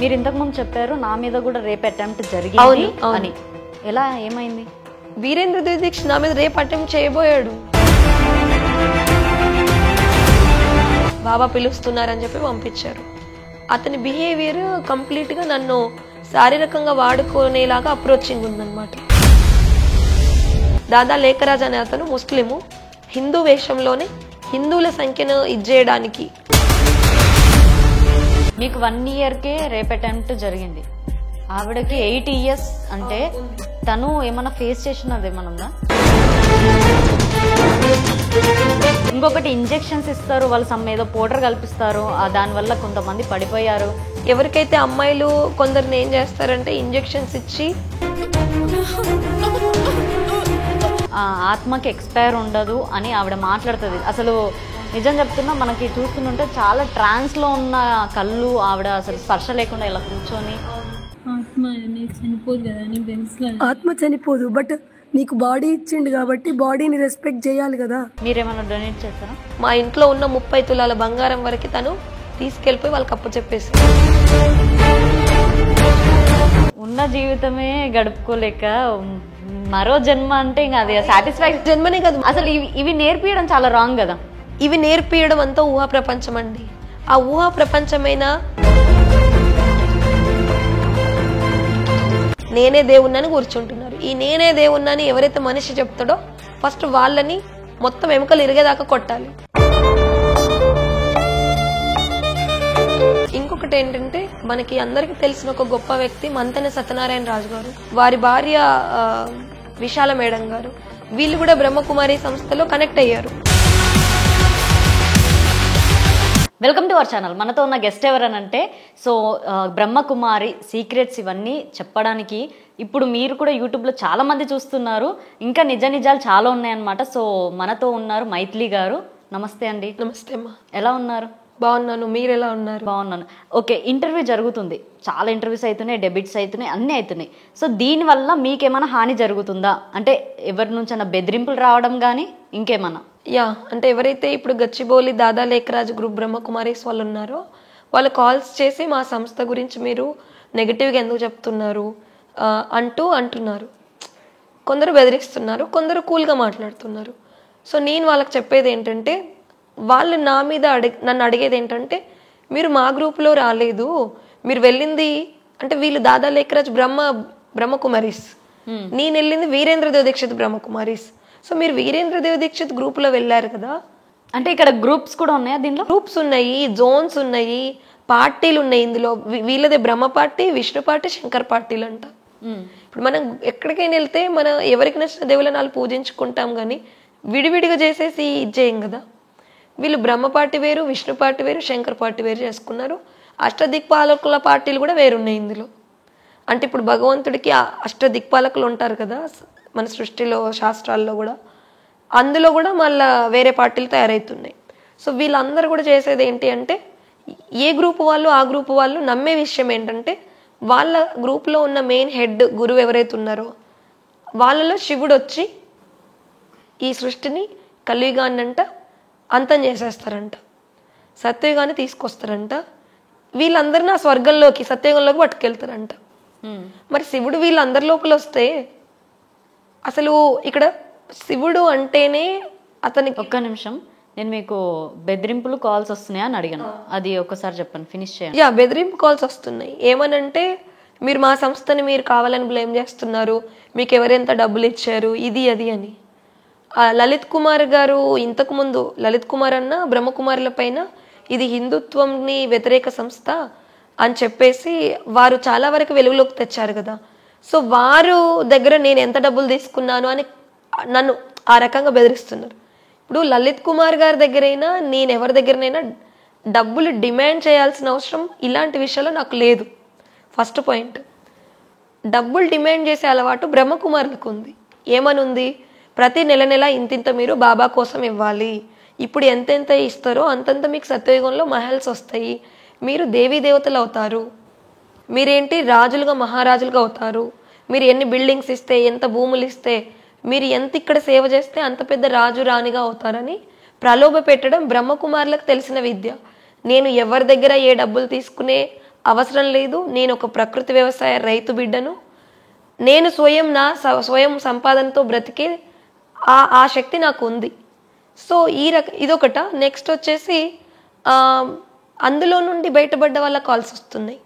మీరు ఇంతకు ముందు చెప్పారు నా మీద కూడా రేప్ అటెంప్ట్ జరిగింది అని. ఎలా ఏమైంది? వీరేంద్ర దీక్ష నా మీద రేప్ అటెంప్ట్ చేయబోయాడు. బాబా పిలుస్తున్నారని చెప్పి పంపించారు. అతని బిహేవియర్ కంప్లీట్ గా నన్ను శారీరకంగా వాడుకునేలాగా అప్రోచింగ్ ఉందన్నమాట. దాదా లేఖరాజ్ అనే అతను ముస్లిము, హిందూ వేషంలోనే హిందువుల సంఖ్యను ఇచ్చేయడానికి. మీకు 1 yearకే రేప్ అటెంప్ట్ జరిగింది, ఆవిడకి 8 years అంటే తను ఏమన్నా ఫేస్ చేసినది ఏమన్నా ఉందా? ఇంకొకటి ఇంజెక్షన్స్ ఇస్తారు, వాళ్ళు సమ్ ఏదో పౌడర్ కల్పిస్తారు, దానివల్ల కొంతమంది పడిపోయారు. ఎవరికైతే అమ్మాయిలు కొందరిని ఏం చేస్తారంటే ఇంజెక్షన్స్ ఇచ్చి ఆత్మకి ఎక్స్పైర్ ఉండదు అని ఆవిడ మాట్లాడుతుంది. అసలు నిజం చెప్తున్నా, మనకి చూస్తుంటే చాలా ట్రాన్స్ లో ఉన్న కళ్ళు, ఆవిడ అసలు స్పర్శ లేకుండా ఇలా కూర్చొని. ఆత్మ చనిపోదు, బట్ నీకు బాడీ ఇచ్చిండు కాబట్టి బాడీని రెస్పెక్ట్ చేయాలి కదా. మీరేమన్నా డొనేట్ చేస్తారా? మా ఇంట్లో ఉన్న 30 తులాల బంగారం వరకు తను తీసుకెళ్లిపోయి వాళ్ళకి అప్పు చెప్పేసి, ఉన్న జీవితమే గడుపుకోలేక మరో జన్మ అంటే ఇంకా అది సాటిస్ఫాక్షన్ జన్మనే కదా. అసలు ఇవి నేర్పియడం చాలా రాంగ్ కదా. ఇవి నేర్పియడం అంతా ఊహా ప్రపంచం అండి. ఆ ఊహా ప్రపంచమైన నేనే దేవుణ్ణని కూర్చుంటున్నారు. ఈ నేనే దేవుణ్ణని ఎవరైతే మనిషి చెప్తాడో ఫస్ట్ వాళ్ళని మొత్తం ఎముకలు ఇరిగేదాకా కొట్టాలి. ఇంకొకటి ఏంటంటే, మనకి అందరికి తెలిసిన ఒక గొప్ప వ్యక్తి మంతెన సత్యనారాయణ రాజు గారు, వారి భార్య విశాల మేడం గారు, వీళ్ళు కూడా బ్రహ్మకుమారి సంస్థలో కనెక్ట్ అయ్యారు. Welcome to our channel. మనతో ఉన్న గెస్ట్ ఎవరనంటే, సో బ్రహ్మకుమారి సీక్రెట్స్ ఇవన్నీ చెప్పడానికి ఇప్పుడు మీరు కూడా యూట్యూబ్లో చాలా మంది చూస్తున్నారు, ఇంకా నిజాలు చాలా ఉన్నాయన్నమాట. సో మనతో ఉన్నారు మైథిలి గారు. నమస్తే అండి. నమస్తే అమ్మా. ఎలా ఉన్నారు? బాగున్నాను, మీరు ఎలా ఉన్నారు? బాగున్నాను. ఓకే, ఇంటర్వ్యూ జరుగుతుంది, చాలా ఇంటర్వ్యూస్ అవుతున్నాయి, డెబిట్స్ అవుతున్నాయి, అన్నీ అవుతున్నాయి. సో దీనివల్ల మీకేమైనా హాని జరుగుతుందా? అంటే ఎవరి నుంచైనా బెదిరింపులు రావడం కానీ ఇంకేమన్నా? అంటే ఎవరైతే ఇప్పుడు గచ్చిబౌలి దాదా లేఖరాజు గ్రూప్ బ్రహ్మకుమారీస్ వాళ్ళు ఉన్నారో వాళ్ళు కాల్స్ చేసి మా సంస్థ గురించి మీరు నెగిటివ్గా ఎందుకు చెప్తున్నారు అంటున్నారు. కొందరు బెదిరిస్తున్నారు, కొందరు కూల్గా మాట్లాడుతున్నారు. సో నేను వాళ్ళకి చెప్పేది ఏంటంటే, వాళ్ళు నా మీద నన్ను అడిగేది ఏంటంటే, మీరు మా గ్రూప్లో రాలేదు, మీరు వెళ్ళింది అంటే వీళ్ళు దాదా లేఖరాజ్ బ్రహ్మకుమారీస్, నేను వెళ్ళింది వీరేంద్రదేవ్ దీక్షిత్ బ్రహ్మకుమారీస్. సో మీరు వీరేంద్రదేవ్ దీక్షిత్ గ్రూప్లో వెళ్ళారు కదా. అంటే ఇక్కడ గ్రూప్స్ కూడా ఉన్నాయా? దీనిలో గ్రూప్స్ ఉన్నాయి, జోన్స్ ఉన్నాయి, పార్టీలు ఉన్నాయి. ఇందులో వీళ్ళదే బ్రహ్మ పార్టీ, విష్ణు పార్టీ, శంకర్ పార్టీలు అంట. ఇప్పుడు మనం ఎక్కడికైనా వెళ్తే మనం ఎవరికి నచ్చిన దేవుళ్ళని వాళ్ళు పూజించుకుంటాం, కానీ విడివిడిగా చేసేసి ఇచ్చేయం కదా. వీళ్ళు బ్రహ్మ పార్టీ వేరు, విష్ణు పార్టీ వేరు, శంకర్ పార్టీ వేరు చేసుకున్నారు. అష్టదిక్పాలకుల పార్టీలు కూడా వేరున్నాయి ఇందులో. అంటే ఇప్పుడు భగవంతుడికి అష్టదిక్పాలకులు ఉంటారు కదా మన సృష్టిలో, శాస్త్రాల్లో కూడా, అందులో కూడా మళ్ళీ వేరే పార్టీలు తయారవుతున్నాయి. సో వీళ్ళందరూ కూడా చేసేది ఏంటి అంటే, ఏ గ్రూప్ వాళ్ళు ఆ గ్రూప్ వాళ్ళు నమ్మే విషయం ఏంటంటే, వాళ్ళ గ్రూప్లో ఉన్న మెయిన్ హెడ్ గురువు ఎవరైతే ఉన్నారో వాళ్ళలో శివుడు వచ్చి ఈ సృష్టిని కలియుగాన్నంట అంతం చేసేస్తారంట, సత్యయుగాన్ని తీసుకొస్తారంట, వీళ్ళందరినీ ఆ స్వర్గంలోకి సత్యయుగంలోకి పట్టుకెళ్తారంట. మరి శివుడు వీళ్ళందరి లోపల వస్తే అసలు ఇక్కడ శివుడు అంటేనే అతనికి. ఒక్క నిమిషం, నేను మీకు బెదిరింపులు కాల్స్ వస్తున్నాయా అని అడిగాను, అది ఒక్కసారి చెప్పండి, ఫినిష్ చేయండి. బెదిరింపు కాల్స్ వస్తున్నాయి. ఏమనంటే, మీరు మా సంస్థని మీరు కావాలని బ్లేమ్ చేస్తున్నారు, మీకు ఎవరెంత డబ్బులు ఇచ్చారు, ఇది అది అని. లలిత్ కుమార్ గారు ఇంతకు ముందు, లలిత్ కుమార్ అన్న బ్రహ్మకుమారుల పైన ఇది హిందుత్వంని వ్యతిరేక సంస్థ అని చెప్పేసి వారు చాలా వరకు వెలుగులోకి తెచ్చారు కదా. సో వారు దగ్గర నేను ఎంత డబ్బులు తీసుకున్నాను అని నన్ను ఆ రకంగా బెదిరిస్తున్నారు. ఇప్పుడు లలిత్ కుమార్ గారి దగ్గరైనా నేను ఎవరి దగ్గరనైనా డబ్బులు డిమాండ్ చేయాల్సిన అవసరం ఇలాంటి విషయాల్లో నాకు లేదు. ఫస్ట్ పాయింట్, డబ్బులు డిమాండ్ చేసే అలవాటు బ్రహ్మకుమారులకు ఉంది. ఏమనుంది, ప్రతి నెల ఇంతింత మీరు బాబా కోసం ఇవ్వాలి, ఇప్పుడు ఎంతెంత ఇస్తారో అంతంత మీకు సత్యయుగంలో మహల్స్ వస్తాయి, మీరు దేవీ దేవతలు అవుతారు, మీరేంటి రాజులుగా మహారాజులుగా అవుతారు, మీరు ఎన్ని బిల్డింగ్స్ ఇస్తే, ఎంత భూములు ఇస్తే, మీరు ఎంత ఇక్కడ సేవ చేస్తే అంత పెద్ద రాజు రాణిగా అవుతారని ప్రలోభ పెట్టడం బ్రహ్మకుమారులకు తెలిసిన విద్య. నేను ఎవరి దగ్గర ఏ డబ్బులు తీసుకునే అవసరం లేదు, నేను ఒక ప్రకృతి వ్యవసాయ రైతు బిడ్డను, నేను స్వయం సంపాదనతో బ్రతికే ఆ శక్తి నాకు ఉంది. సో ఇదొకట. నెక్స్ట్ వచ్చేసి అందులో నుండి బయటపడ్డ వాళ్ళ కాల్స్ వస్తున్నాయి,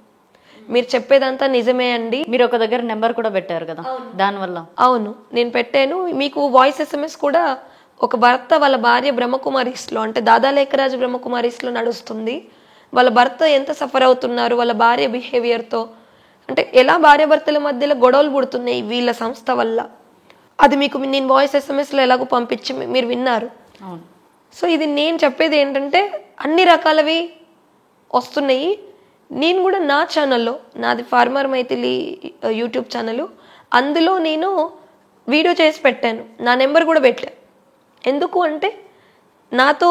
మీరు చెప్పేదంతా నిజమే అండి. మీరు ఒక దగ్గర నెంబర్ కూడా పెట్టారు కదా, దానివల్ల? అవును, నేను పెట్టాను. మీకు వాయిస్ SMS కూడా ఒక భర్త వాళ్ళ భార్య బ్రహ్మకుమారీస్లో, అంటే దాదా లేఖరాజు బ్రహ్మకుమారీస్లో నడుస్తుంది. వాళ్ళ భర్త ఎంత సఫర్ అవుతున్నారు వాళ్ళ భార్య బిహేవియర్తో, అంటే ఎలా భార్యాభర్తల మధ్యలో గొడవలు పుడుతున్నాయి వీళ్ళ సంస్థ వల్ల. అది మీకు నేను వాయిస్ SMSలో ఎలాగో పంపించి మీరు విన్నారు. అవును. సో ఇది నేను చెప్పేది ఏంటంటే అన్ని రకాలవి వస్తున్నాయి. నేను కూడా నా ఛానల్లో, నాది ఫార్మర్ మైథిలి యూట్యూబ్ ఛానల్, అందులో నేను వీడియో చేసి పెట్టాను, నా నెంబర్ కూడా పెట్టాను. ఎందుకు అంటే నాతో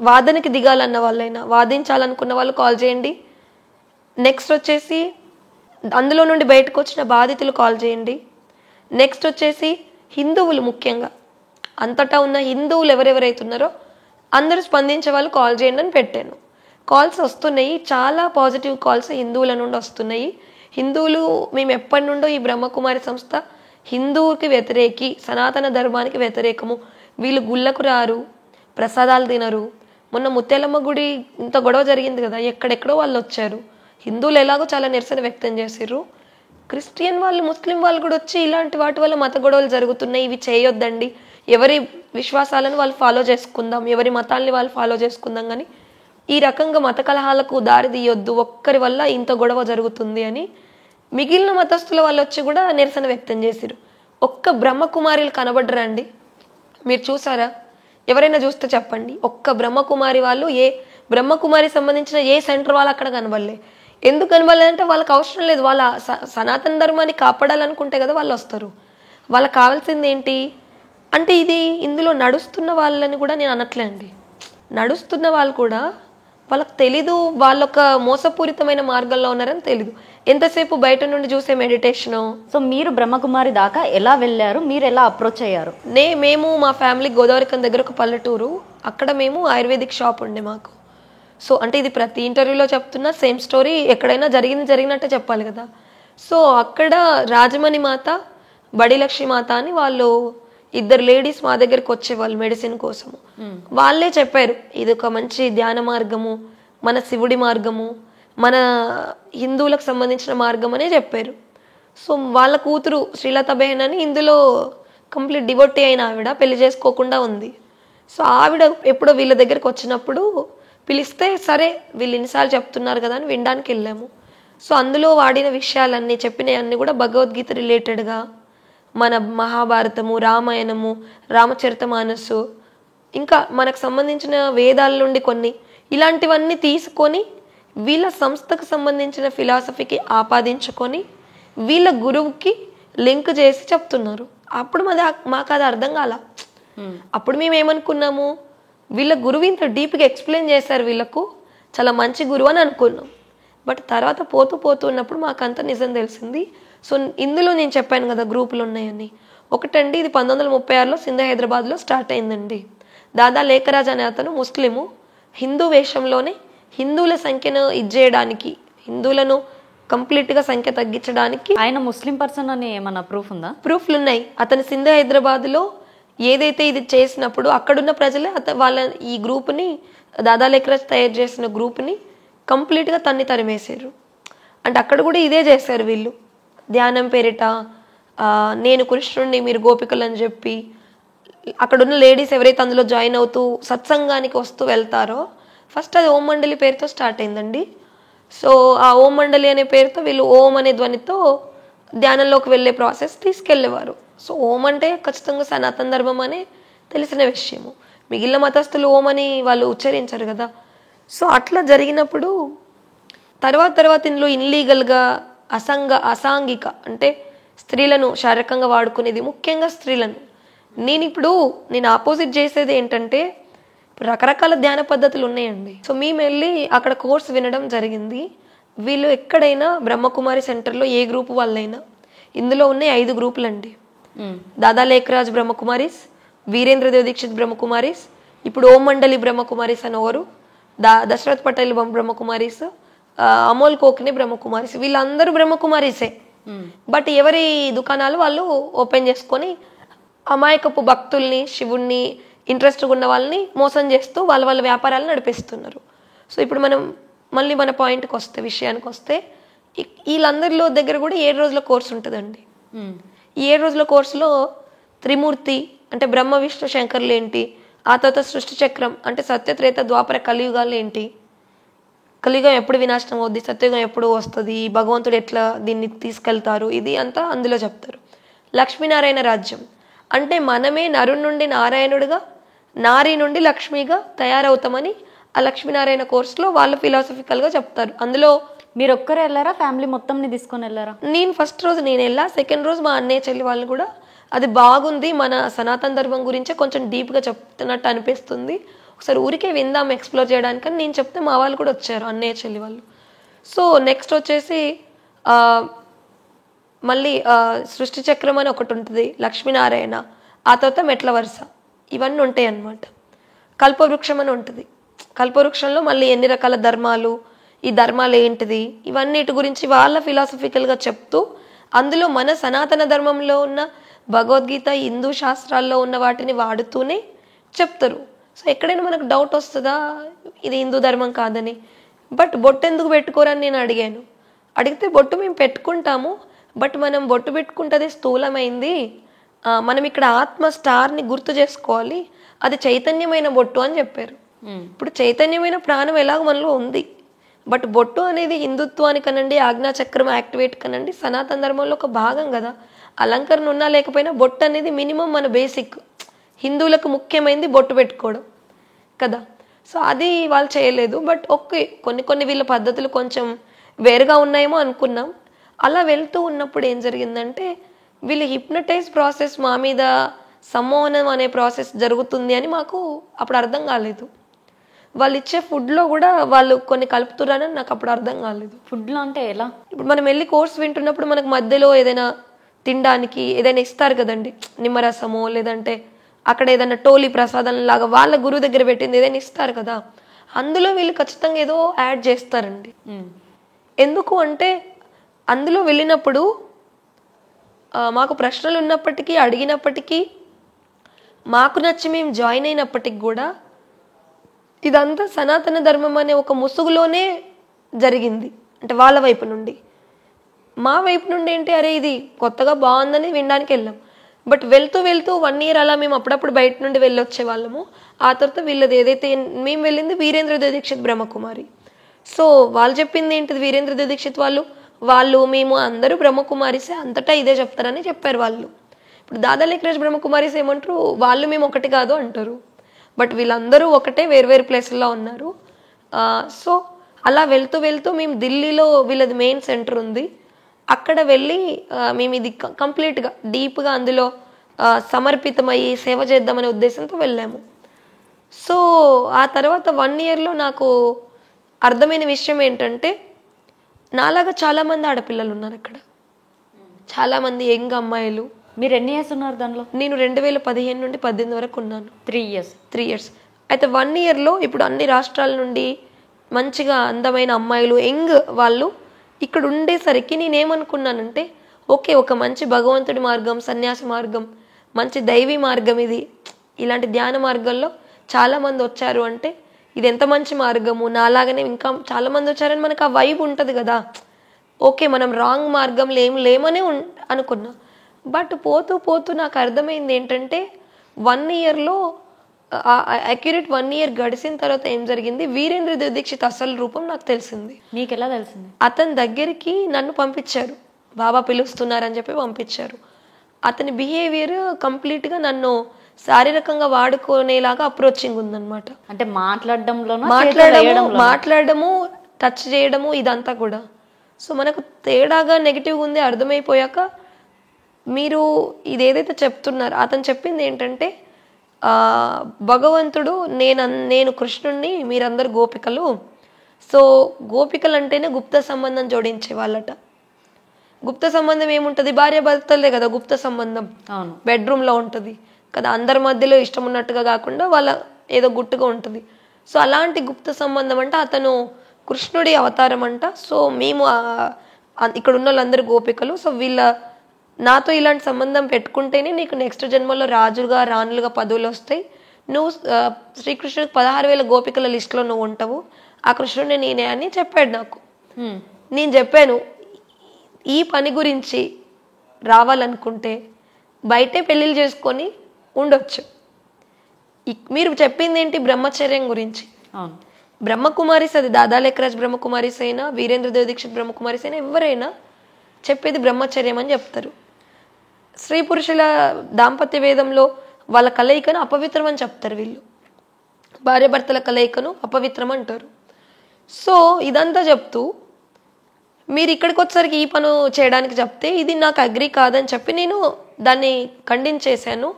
వాదనకి దిగాలన్న వాళ్ళైనా, వాదించాలనుకున్న వాళ్ళు కాల్ చేయండి. నెక్స్ట్ వచ్చేసి అందులో నుండి బయటకు వచ్చిన బాధితులు కాల్ చేయండి. నెక్స్ట్ వచ్చేసి హిందువులు, ముఖ్యంగా అంతటా ఉన్న హిందువులు ఎవరెవరైతున్నారో అందరూ స్పందించే వాళ్ళు కాల్ చేయండి అని పెట్టాను. కాల్స్ వస్తున్నాయి, చాలా పాజిటివ్ కాల్స్ హిందువుల నుండి వస్తున్నాయి. హిందువులు మేము ఎప్పటి నుండో ఈ బ్రహ్మకుమారి సంస్థ హిందువుకి వ్యతిరేకి, సనాతన ధర్మానికి వ్యతిరేకము, వీళ్ళు గుళ్ళకు రారు, ప్రసాదాలు తినరు. మొన్న ముత్యాలమ్మ గుడి ఇంత గొడవ జరిగింది కదా, ఎక్కడెక్కడో వాళ్ళు వచ్చారు. హిందువులు ఎలాగో చాలా నిరసన వ్యక్తం చేసిర్రు. క్రిస్టియన్ వాళ్ళు, ముస్లిం వాళ్ళు కూడా వచ్చి ఇలాంటి వాటి వల్ల మత గొడవలు జరుగుతున్నాయి, ఇవి చేయొద్దండి, ఎవరి విశ్వాసాలను వాళ్ళు ఫాలో చేసుకుందాం, ఎవరి మతాల్ని వాళ్ళు ఫాలో చేసుకుందాం, కానీ ఈ రకంగా మత కలహాలకు దారి తీయొద్దు, ఒక్కరి వల్ల ఇంత గొడవ జరుగుతుంది అని మిగిలిన మతస్థుల వాళ్ళు వచ్చి కూడా నిరసన వ్యక్తం చేసిరు. ఒక్క బ్రహ్మకుమారిలు కనబడ్డరా అండి? మీరు చూసారా? ఎవరైనా చూస్తే చెప్పండి. ఒక్క బ్రహ్మకుమారి వాళ్ళు, ఏ బ్రహ్మకుమారి సంబంధించిన ఏ సెంటర్ వాళ్ళు అక్కడ కనబడలే. ఎందుకు కనబడలేదంటే వాళ్ళకి అవసరం లేదు, వాళ్ళ సనాతన ధర్మాన్ని కాపాడాలనుకుంటే కదా వాళ్ళు వస్తారు. వాళ్ళకి కావాల్సింది ఏంటి అంటే, ఇది ఇందులో నడుస్తున్న వాళ్ళని కూడా నేను అనట్లే అండి, నడుస్తున్న వాళ్ళు కూడా వాళ్ళకి తెలీదు, వాళ్ళొక మోసపూరితమైన మార్గంలో ఉన్నారని తెలీదు. ఎంతసేపు బయట నుండి చూసే మెడిటేషను. సో మీరు బ్రహ్మకుమారి దాకా ఎలా వెళ్ళారు, మీరు ఎలా అప్రోచ్ అయ్యారు? మేము మా ఫ్యామిలీ గోదావరికం దగ్గర ఒక పల్లెటూరు, అక్కడ మేము ఆయుర్వేదిక్ షాప్ ఉండే మాకు. సో అంటే ఇది ప్రతి ఇంటర్వ్యూలో చెప్తున్నా, సేమ్ స్టోరీ, ఎక్కడైనా జరిగినట్టే చెప్పాలి కదా. సో అక్కడ రాజమణి మాత, బడిలక్ష్మి మాత అని వాళ్ళు ఇద్దరు లేడీస్ మా దగ్గరికి వచ్చేవాళ్ళు మెడిసిన్ కోసము. వాళ్ళే చెప్పారు ఇది ఒక మంచి ధ్యాన మార్గము, మన శివుడి మార్గము, మన హిందువులకు సంబంధించిన మార్గం అనే చెప్పారు. సో వాళ్ళ కూతురు శ్రీలత బెహన్ అని ఇందులో కంప్లీట్ డివోటీ అయిన ఆవిడ, పెళ్లి చేసుకోకుండా ఉంది. సో ఆవిడ ఎప్పుడో వీళ్ళ దగ్గరికి వచ్చినప్పుడు పిలిస్తే సరే వీళ్ళు ఇన్నిసార్లు చెప్తున్నారు కదా అని వినడానికి వెళ్ళాము. సో అందులో వాడిన విషయాలన్నీ, చెప్పినవన్నీ కూడా భగవద్గీత రిలేటెడ్గా, మన మహాభారతము, రామాయణము, రామచరితమానసు, ఇంకా మనకు సంబంధించిన వేదాల నుండి కొన్ని ఇలాంటివన్నీ తీసుకొని వీళ్ళ సంస్థకు సంబంధించిన ఫిలాసఫీకి ఆపాదించుకొని వీళ్ళ గురువుకి లింక్ చేసి చెప్తున్నారు. అప్పుడు మాకు అది అర్థం కాల. అప్పుడు మేము ఏమనుకున్నాము, వీళ్ళ గురువు ఇంత డీప్గా ఎక్స్ప్లెయిన్ చేశారు, వీళ్ళకు చాలా మంచి గురువు అని అనుకున్నాం. బట్ తర్వాత పోతూ ఉన్నప్పుడు మాకు అంత నిజం తెలిసింది. సో ఇందులో నేను చెప్పాను కదా గ్రూపులు ఉన్నాయని. ఒకటండి, ఇది 1936లో సింధ హైదరాబాద్లో స్టార్ట్ అయిందండి. దాదా లేఖరాజ్ అనే అతను ముస్లిము, హిందూ వేషంలోనే హిందువుల సంఖ్యను ఇచ్చేయడానికి, హిందువులను కంప్లీట్గా సంఖ్య తగ్గించడానికి. ఆయన ముస్లిం పర్సన్ అని ఏమన్నా ప్రూఫ్ ఉందా? ప్రూఫ్లు ఉన్నాయి. అతను సింధ హైదరాబాద్లో ఏదైతే ఇది చేసినప్పుడు అక్కడున్న ప్రజలే వాళ్ళ ఈ గ్రూప్ని, దాదా లేఖరాజ్ తయారు చేసిన గ్రూప్ని కంప్లీట్గా తరిమేశారు. అంటే అక్కడ కూడా ఇదే చేశారు వీళ్ళు, ధ్యానం పేరిట నేను కృష్ణుడిని మీరు గోపికలు అని చెప్పి. అక్కడున్న లేడీస్ ఎవరైతే అందులో జాయిన్ అవుతూ సత్సంగానికి వస్తూ వెళ్తారో, ఫస్ట్ అది ఓం మండలి పేరుతో స్టార్ట్ అయిందండి. సో ఆ ఓం మండలి అనే పేరుతో వీళ్ళు ఓం అనే ధ్వనితో ధ్యానంలోకి వెళ్ళే ప్రాసెస్ తీసుకెళ్లేవారు. సో ఓం అంటే ఖచ్చితంగా సనాతన ధర్మం అనే తెలిసిన విషయము. మిగిలిన మతస్థులు ఓం అని వాళ్ళు ఉచ్చరించారు కదా. సో అట్లా జరిగినప్పుడు తర్వాత ఇందులో ఇన్లీగల్గా అసాంఘిక అంటే స్త్రీలను శారీరకంగా వాడుకునేది, ముఖ్యంగా స్త్రీలను. నేను ఆపోజిట్ చేసేది ఏంటంటే, రకరకాల ధ్యాన పద్ధతులు ఉన్నాయండి. సో మేము వెళ్ళి అక్కడ కోర్స్ వినడం జరిగింది. వీళ్ళు ఎక్కడైనా బ్రహ్మకుమారి సెంటర్లో ఏ గ్రూపు వాళ్ళైనా, ఇందులో ఉన్నాయి 5 గ్రూపులు అండి. దాదా లేఖరాజ్ బ్రహ్మకుమారీస్, వీరేంద్రదేవ్ దీక్షిత్ బ్రహ్మకుమారీస్, ఇప్పుడు ఓం మండలి బ్రహ్మకుమారీస్ అని ఒకరు, దశరథ్ పటేల్ బ్రహ్మకుమారీస్, అమోల్ కోకినే బ్రహ్మకుమారిస్, వీళ్ళందరూ బ్రహ్మకుమారిసే. బట్ ఎవరి దుకాణాలు వాళ్ళు ఓపెన్ చేసుకొని అమాయకపు భక్తుల్ని, శివుణ్ణి, ఇంట్రెస్ట్గా ఉన్న వాళ్ళని మోసం చేస్తూ వాళ్ళ వాళ్ళ వ్యాపారాలు నడిపిస్తున్నారు. సో ఇప్పుడు మనం మళ్ళీ మన పాయింట్కి వస్తే, విషయానికి వస్తే, వీళ్ళందరిలో దగ్గర కూడా 7 రోజుల కోర్సు ఉంటుందండి. ఈ 7 రోజుల కోర్సులో త్రిమూర్తి అంటే బ్రహ్మ విష్ణు శంకర్లు ఏంటి, ఆ తర్వాత సృష్టి చక్రం అంటే సత్యత్రేత ద్వాపర కలియుగాలు ఏంటి, కలియుగం ఎప్పుడు వినాశనం అవుద్ది, సత్యుగం ఎప్పుడు వస్తుంది, భగవంతుడు ఎట్లా దీన్ని తీసుకెళ్తారు, ఇది అంతా అందులో చెప్తారు. లక్ష్మీనారాయణ రాజ్యం అంటే మనమే నరుడి నుండి నారాయణుడిగా, నారి నుండి లక్ష్మిగా తయారవుతామని ఆ లక్ష్మీనారాయణ కోర్సులో వాళ్ళు ఫిలాసఫికల్గా చెప్తారు. అందులో మీరు ఒక్కరే వెళ్ళారా, ఫ్యామిలీ మొత్తంని తీసుకొని వెళ్ళారా? నేను ఫస్ట్ రోజు నేను వెళ్ళా, సెకండ్ రోజు మా అన్నయ్య చెల్లి వాళ్ళు కూడా అది బాగుంది, మన సనాతన ధర్మం గురించే కొంచెం డీప్గా చెప్తున్నట్టు అనిపిస్తుంది, ఒకసారి ఊరికే విందాం ఎక్స్ప్లోర్ చేయడానికని నేను చెప్తే మా వాళ్ళు కూడా వచ్చారు, అన్నయ్య చెల్లి వాళ్ళు. సో నెక్స్ట్ వచ్చేసి మళ్ళీ సృష్టి చక్రం అని ఒకటి ఉంటుంది, లక్ష్మీనారాయణ, ఆ తర్వాత మెట్ల వరుస, ఇవన్నీ ఉంటాయి అన్నమాట. కల్పవృక్షం అని ఉంటుంది, కల్పవృక్షంలో మళ్ళీ ఎన్ని రకాల ధర్మాలు, ఈ ధర్మాలు ఏంటిది, ఇవన్నిటి గురించి వాళ్ళ ఫిలాసఫికల్గా చెప్తూ అందులో మన సనాతన ధర్మంలో ఉన్న భగవద్గీత, హిందూ శాస్త్రాల్లో ఉన్న వాటిని వాడుతూనే చెప్తారు. సో ఎక్కడైనా మనకు డౌట్ వస్తుందా ఇది హిందూ ధర్మం కాదని. బట్ బొట్టు ఎందుకు పెట్టుకోరని నేను అడిగాను. అడిగితే బొట్టు మేము పెట్టుకుంటాము, బట్ మనం బొట్టు పెట్టుకుంటే స్థూలమైంది, మనం ఇక్కడ ఆత్మ స్టార్ని గుర్తు చేసుకోవాలి, అది చైతన్యమైన బొట్టు అని చెప్పారు. ఇప్పుడు చైతన్యమైన ప్రాణం ఎలాగో మనలో ఉంది, బట్ బొట్టు అనేది హిందుత్వానికనండి, ఆజ్ఞాచక్రం యాక్టివేట్ కనండి సనాతన ధర్మంలో ఒక భాగం కదా. అలంకరణ ఉన్నా లేకపోయినా బొట్టు అనేది మినిమం మన బేసిక్, హిందువులకు ముఖ్యమైనది బొట్టు పెట్టుకోవడం కదా. సో అది వాళ్ళు చేయలేదు. బట్ ఓకే, కొన్ని వీళ్ళ పద్ధతులు కొంచెం వేరుగా ఉన్నాయేమో అనుకున్నాం. అలా వెళ్తూ ఉన్నప్పుడు ఏం జరిగిందంటే వీళ్ళు హిప్నటైజ్ ప్రాసెస్ మా మీద సమ్మోహనం అనే ప్రాసెస్ జరుగుతుంది అని మాకు అప్పుడు అర్థం కాలేదు. వాళ్ళు ఇచ్చే ఫుడ్లో కూడా వాళ్ళు కొన్ని కలుపుతున్నారని నాకు అప్పుడు అర్థం కాలేదు. ఫుడ్లో అంటే ఎలా? ఇప్పుడు మనం వెళ్ళి కోర్స్ వింటున్నప్పుడు మనకు మధ్యలో ఏదైనా తినడానికి ఏదైనా ఇస్తారు కదండి, నిమ్మరసమో లేదంటే అక్కడ ఏదైనా టోలీ ప్రసాదం లాగా వాళ్ళ గురువు దగ్గర పెట్టింది ఏదైనా ఇస్తారు కదా, అందులో వీళ్ళు ఖచ్చితంగా ఏదో యాడ్ చేస్తారండి. ఎందుకు అంటే అందులో వెళ్ళినప్పుడు మాకు ప్రశ్నలు ఉన్నప్పటికీ, అడిగినప్పటికీ, మాకు నచ్చి మేము జాయిన్ అయినప్పటికి కూడా ఇదంతా సనాతన ధర్మం అనే ఒక ముసుగులోనే జరిగింది. అంటే వాళ్ళ వైపు నుండి, మా వైపు నుండి ఏంటి, అరే ఇది కొత్తగా బాగుందని వినడానికి వెళ్ళాం. బట్ వెళ్తూ 1 year అలా మేము అప్పుడప్పుడు బయట నుండి వెళ్ళొచ్చే వాళ్ళము. ఆ తర్వాత వీళ్ళది ఏదైతే మేము వెళ్ళింది వీరేంద్రదేవ్ దీక్షిత్ బ్రహ్మకుమారి. సో వాళ్ళు చెప్పింది ఏంటిది, వీరేంద్రదేవ్ దీక్షిత్ వాళ్ళు మేము అందరూ బ్రహ్మకుమారిసే, అంతటా ఇదే చెప్తారని చెప్పారు వాళ్ళు. ఇప్పుడు దాదా లేఖరాజ్ బ్రహ్మకుమారిస్ ఏమంటారు, వాళ్ళు మేము ఒకటి కాదు అంటారు. బట్ వీళ్ళందరూ ఒకటే, వేరు ప్లేసుల్లో ఉన్నారు. సో అలా వెళ్తూ మేము ఢిల్లీలో వీళ్ళది మెయిన్ సెంటర్ ఉంది, అక్కడ వెళ్ళి మేము ఇది కంప్లీట్గా డీప్గా అందులో సమర్పితమయ్యి సేవ చేద్దామనే ఉద్దేశంతో వెళ్ళాము. సో ఆ తర్వాత 1 yearలో నాకు అర్థమైన విషయం ఏంటంటే నాలాగా చాలామంది ఆడపిల్లలు ఉన్నారు అక్కడ, చాలామంది యంగ్ అమ్మాయిలు. మీరు ఎన్ని ఇయర్స్ ఉన్నారు దానిలో? నేను 2015 నుండి 18 వరకు ఉన్నాను. 3 years. అయితే 1 yearలో ఇప్పుడు అన్ని రాష్ట్రాల నుండి మంచిగా అందమైన అమ్మాయిలు, యంగ్ వాళ్ళు ఇక్కడ ఉండేసరికి నేనేమనుకున్నానంటే ఓకే, ఒక మంచి భగవంతుడి మార్గం, సన్యాసి మార్గం, మంచి దైవీ మార్గం ఇది, ఇలాంటి ధ్యాన మార్గంలో చాలామంది వచ్చారు అంటే ఇది ఎంత మంచి మార్గము, నాలాగానే ఇంకా చాలామంది వచ్చారని మనకు ఆ వైబ్ ఉంటుంది కదా. ఓకే, మనం రాంగ్ మార్గంలో లేమనే అనుకున్నా. బట్ పోతూ నాకు అర్థమైంది ఏంటంటే 1 yearలో అక్యురేట్ 1 year గడిచిన తర్వాత ఏం జరిగింది, వీరేంద్రదేవ్ దీక్షిత్ అసలు రూపం నాకు తెలిసింది. మీకు ఎలా తెలిసింది? అతని దగ్గరికి నన్ను పంపించారు, బాబా పిలుస్తున్నారని చెప్పి పంపించారు. అతని బిహేవియర్ కంప్లీట్గా నన్ను శారీరకంగా వాడుకునేలాగా అప్రోచింగ్ ఉందన్నమాట. అంటే మాట్లాడము, టచ్ చేయడము, ఇదంతా కూడా. సో మనకు తేడాగా నెగిటివ్గా ఉంది అర్థమైపోయాక, మీరు ఇదేదైతే చెప్తున్నారు, అతను చెప్పింది ఏంటంటే భగవంతుడు నేను కృష్ణుణ్ణి, మీరందరు గోపికలు. సో గోపికలు అంటేనే గుప్త సంబంధం జోడించే వాళ్ళట. గుప్త సంబంధం ఏముంటుంది, భార్య భర్తలే కదా గుప్త సంబంధం. అవును, బెడ్రూమ్లో ఉంటుంది కదా, అందరి మధ్యలో ఇష్టం ఉన్నట్టుగా కాకుండా వాళ్ళ ఏదో గుట్టుగా ఉంటుంది. సో అలాంటి గుప్త సంబంధం అంటే అతను కృష్ణుడి అవతారం అంట. సో మేము ఇక్కడ ఉన్న వాళ్ళందరూ గోపికలు. సో నాతో ఇలాంటి సంబంధం పెట్టుకుంటేనే నీకు నెక్స్ట్ జన్మలో రాజుగా రాణులుగా పదవులు వస్తాయి. నువ్వు శ్రీకృష్ణుడికి 16,000 గోపికల లిస్టులో నువ్వు ఉంటావు, ఆ కృష్ణుడిని నేనే అని చెప్పాడు నాకు. నేను చెప్పాను, ఈ పని గురించి రావాలనుకుంటే బయటే పెళ్ళిళ్ళు చేసుకొని ఉండొచ్చు. మీరు చెప్పింది ఏంటి? బ్రహ్మచర్యం గురించి. బ్రహ్మకుమారిస్, అది దాదా లేఖరాజ్ బ్రహ్మకుమారిస్ అయినా, వీరేంద్రదేవ్ దీక్షిత్ బ్రహ్మకుమారిస్ అయినా, ఎవరైనా చెప్పేది బ్రహ్మచర్యం అని చెప్తారు. స్త్రీ పురుషుల దాంపత్య వేదంలో వాళ్ళ కలయికను అపవిత్రం అని చెప్తారు. వీళ్ళు భార్యాభర్తల కలయికను అపవిత్రం అంటారు. సో ఇదంతా చెప్తూ మీరు ఇక్కడికి వచ్చేసరికి ఈ పను చేయడానికి చెప్తే ఇది నాకు అగ్రి కాదని చెప్పి నేను దాన్ని ఖండించేశాను.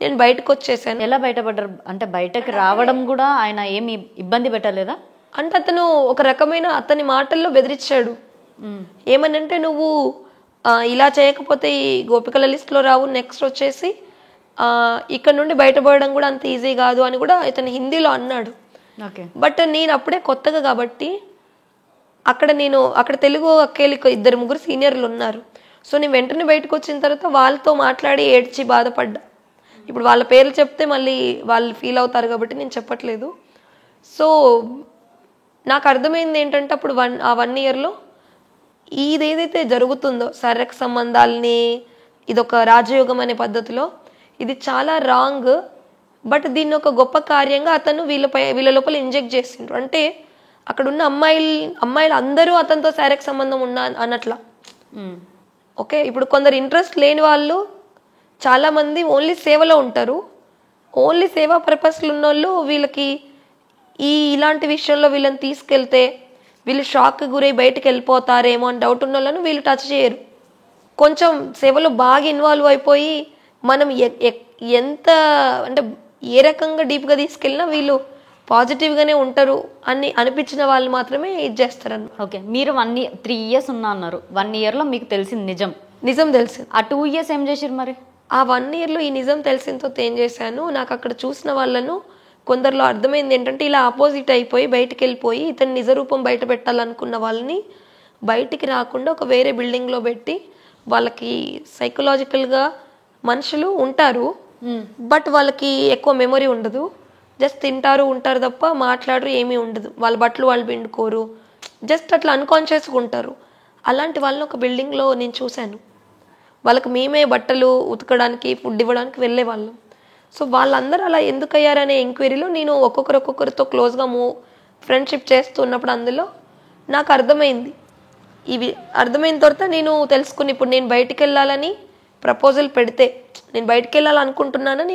నేను బయటకు వచ్చేసాను. ఎలా బయటపడ్డారు? అంటే బయటకు రావడం కూడా ఆయన ఏమి ఇబ్బంది పెట్టలేదా? అంటే అతను ఒక రకమైన అతని మాటల్లో బెదిరించాడు. ఏమనంటే, నువ్వు ఇలా చేయకపోతే ఈ గోపికల లిస్ట్లో రావు, నెక్స్ట్ వచ్చేసి ఇక్కడ నుండి బయటపడడం కూడా అంత ఈజీ కాదు అని కూడా ఇతను హిందీలో అన్నాడు. బట్ నేను అప్పుడే కొత్తగా కాబట్టి అక్కడ తెలుగు అక్కేలికి 2-3 సీనియర్లు ఉన్నారు. సో నేను వెంటనే బయటకు వచ్చిన తర్వాత వాళ్ళతో మాట్లాడి ఏడ్చి బాధపడ్డా. ఇప్పుడు వాళ్ళ పేర్లు చెప్తే మళ్ళీ వాళ్ళు ఫీల్ అవుతారు కాబట్టి నేను చెప్పట్లేదు. సో నాకు అర్థమైంది ఏంటంటే, అప్పుడు 1 ఇయర్లో ఇదేదైతే జరుగుతుందో శారీరక సంబంధాలని, ఇదొక రాజయోగం అనే పద్ధతిలో, ఇది చాలా రాంగ్. బట్ దీన్ని ఒక గొప్ప కార్యంగా అతను వీళ్ళ లోపల ఇంజెక్ట్ చేసిండ్రు. అంటే అక్కడ ఉన్న అమ్మాయిలు అందరూ అతనితో శారీరక సంబంధం అన్నట్లా. ఓకే, ఇప్పుడు కొందరు ఇంట్రెస్ట్ లేని వాళ్ళు చాలా మంది ఓన్లీ సేవలో ఉంటారు. ఓన్లీ సేవా పర్పస్లు ఉన్న వాళ్ళు వీళ్ళకి ఇలాంటి విషయంలో వీళ్ళని తీసుకెళ్తే వీళ్ళు షాక్కి గురై బయటకు వెళ్ళిపోతారేమో అని డౌట్ ఉన్న వాళ్ళను వీళ్ళు టచ్ చేయరు. కొంచెం సేవలో బాగా ఇన్వాల్వ్ అయిపోయి మనం ఎంత అంటే ఏ రకంగా డీప్గా తీసుకెళ్ళినా వీళ్ళు పాజిటివ్గానే ఉంటారు అని అనిపించిన వాళ్ళు మాత్రమే ఇది చేస్తారన్న. ఓకే, మీరు 3 ఇయర్స్ ఉన్నా అన్నారు. 1 ఇయర్లో మీకు తెలిసింది నిజం తెలిసింది. ఆ 2 ఇయర్స్ ఏం చేసారు మరి? ఆ 1 ఇయర్లో ఈ నిజం తెలిసిన తర్వాత ఏం చేశాను, నాకు అక్కడ చూసిన వాళ్ళను కొందరిలో అర్థమైంది ఏంటంటే, ఇలా ఆపోజిట్ అయిపోయి బయటికి వెళ్ళిపోయి ఇతని నిజ రూపం బయట పెట్టాలనుకున్న వాళ్ళని బయటికి రాకుండా ఒక వేరే బిల్డింగ్లో పెట్టి, వాళ్ళకి సైకలాజికల్గా మనుషులు ఉంటారు బట్ వాళ్ళకి ఎక్కువ మెమొరీ ఉండదు, జస్ట్ తింటారు ఉంటారు తప్ప మాట్లాడరు, ఏమీ ఉండదు, వాళ్ళ బట్టలు వాళ్ళు పిండుకోరు, జస్ట్ అట్లా అన్కాన్షియస్గా ఉంటారు. అలాంటి వాళ్ళని ఒక బిల్డింగ్లో నేను చూశాను. వాళ్ళకి మేమే బట్టలు ఉతకడానికి ఫుడ్ ఇవ్వడానికి వెళ్ళే వాళ్ళం. సో వాళ్ళందరూ అలా ఎందుకు అయ్యారనే ఎంక్వైరీలో నేను ఒక్కొక్కరితో క్లోజ్గా ఫ్రెండ్షిప్ చేస్తున్నప్పుడు అందులో నాకు అర్థమైంది. ఇవి అర్థమైన తర్వాత నేను తెలుసుకుని, ఇప్పుడు నేను బయటికి వెళ్ళాలని ప్రపోజల్ పెడితే, నేను బయటికి వెళ్ళాలనుకుంటున్నానని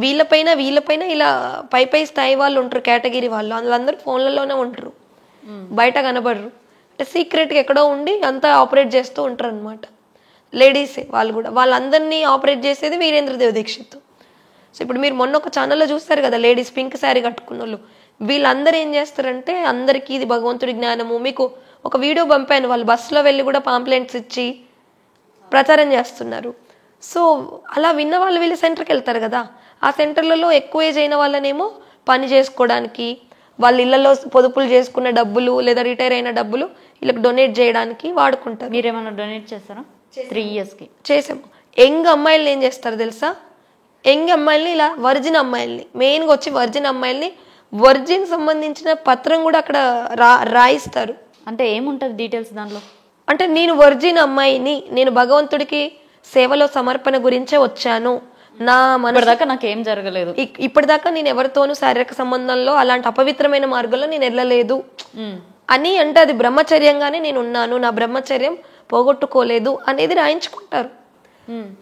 వీళ్ళపైన ఇలా పై స్థాయి వాళ్ళు ఉంటారు, కేటగిరీ వాళ్ళు, వాళ్ళందరూ ఫోన్లలోనే ఉంటారు, బయట కనబడరు. అంటే సీక్రెట్గా ఎక్కడో ఉండి అంతా ఆపరేట్ చేస్తూ ఉంటారు అనమాట. లేడీసే వాళ్ళు కూడా, వాళ్ళందరినీ ఆపరేట్ చేసేది వీరేంద్రదేవ్ దీక్షిత్. సో ఇప్పుడు మీరు మొన్న ఒక ఛానల్లో చూస్తారు కదా, లేడీస్ పింక్ శారీ కట్టుకున్న వాళ్ళు, వీళ్ళందరూ ఏం చేస్తారంటే అందరికీ ఇది భగవంతుడి జ్ఞానము, మీకు ఒక వీడియో పంపాను, వాళ్ళు బస్సులో వెళ్ళి కూడా పాంప్లెంట్స్ ఇచ్చి ప్రచారం చేస్తున్నారు. సో అలా విన్న వాళ్ళు వీళ్ళు సెంటర్కి వెళ్తారు కదా, ఆ సెంటర్లలో ఎక్కువ ఏజ్ అయిన వాళ్ళనేమో పని చేసుకోవడానికి, వాళ్ళ ఇళ్లలో పొదుపులు చేసుకున్న డబ్బులు లేదా రిటైర్ అయిన డబ్బులు వీళ్ళకి డొనేట్ చేయడానికి వాడుకుంటారు. మీరేమన్నా డొనేట్ చేస్తారా? 3 ఇయర్స్కి చేసాము. యంగ్ అమ్మాయిల్ని ఏం చేస్తారు తెలుసా, యంగ్ అమ్మాయిల్ని ఇలా వర్జిన్ అమ్మాయిల్ని, మెయిన్గా వచ్చి వర్జిన్ అమ్మాయిల్ని, వర్జిన్ సంబంధించిన పత్రం కూడా అక్కడ రాయిస్తారు. అంటే ఏముంటుంది డీటెయిల్స్ దానిలో? అంటే నేను వర్జిన్ అమ్మాయిని, నేను భగవంతుడికి సేవలో సమర్పణ గురించే వచ్చాను, నా మనదాకా నాకేం జరగలేదు, ఇప్పటిదాకా నేను ఎవరితోనూ శారీరక సంబంధంలో అలాంటి అపవిత్రమైన మార్గంలో నేను వెళ్ళలేదు అని, అంటే అది బ్రహ్మచర్యంగానే నేను ఉన్నాను, నా బ్రహ్మచర్యం పోగొట్టుకోలేదు అనేది రాయించుకుంటారు.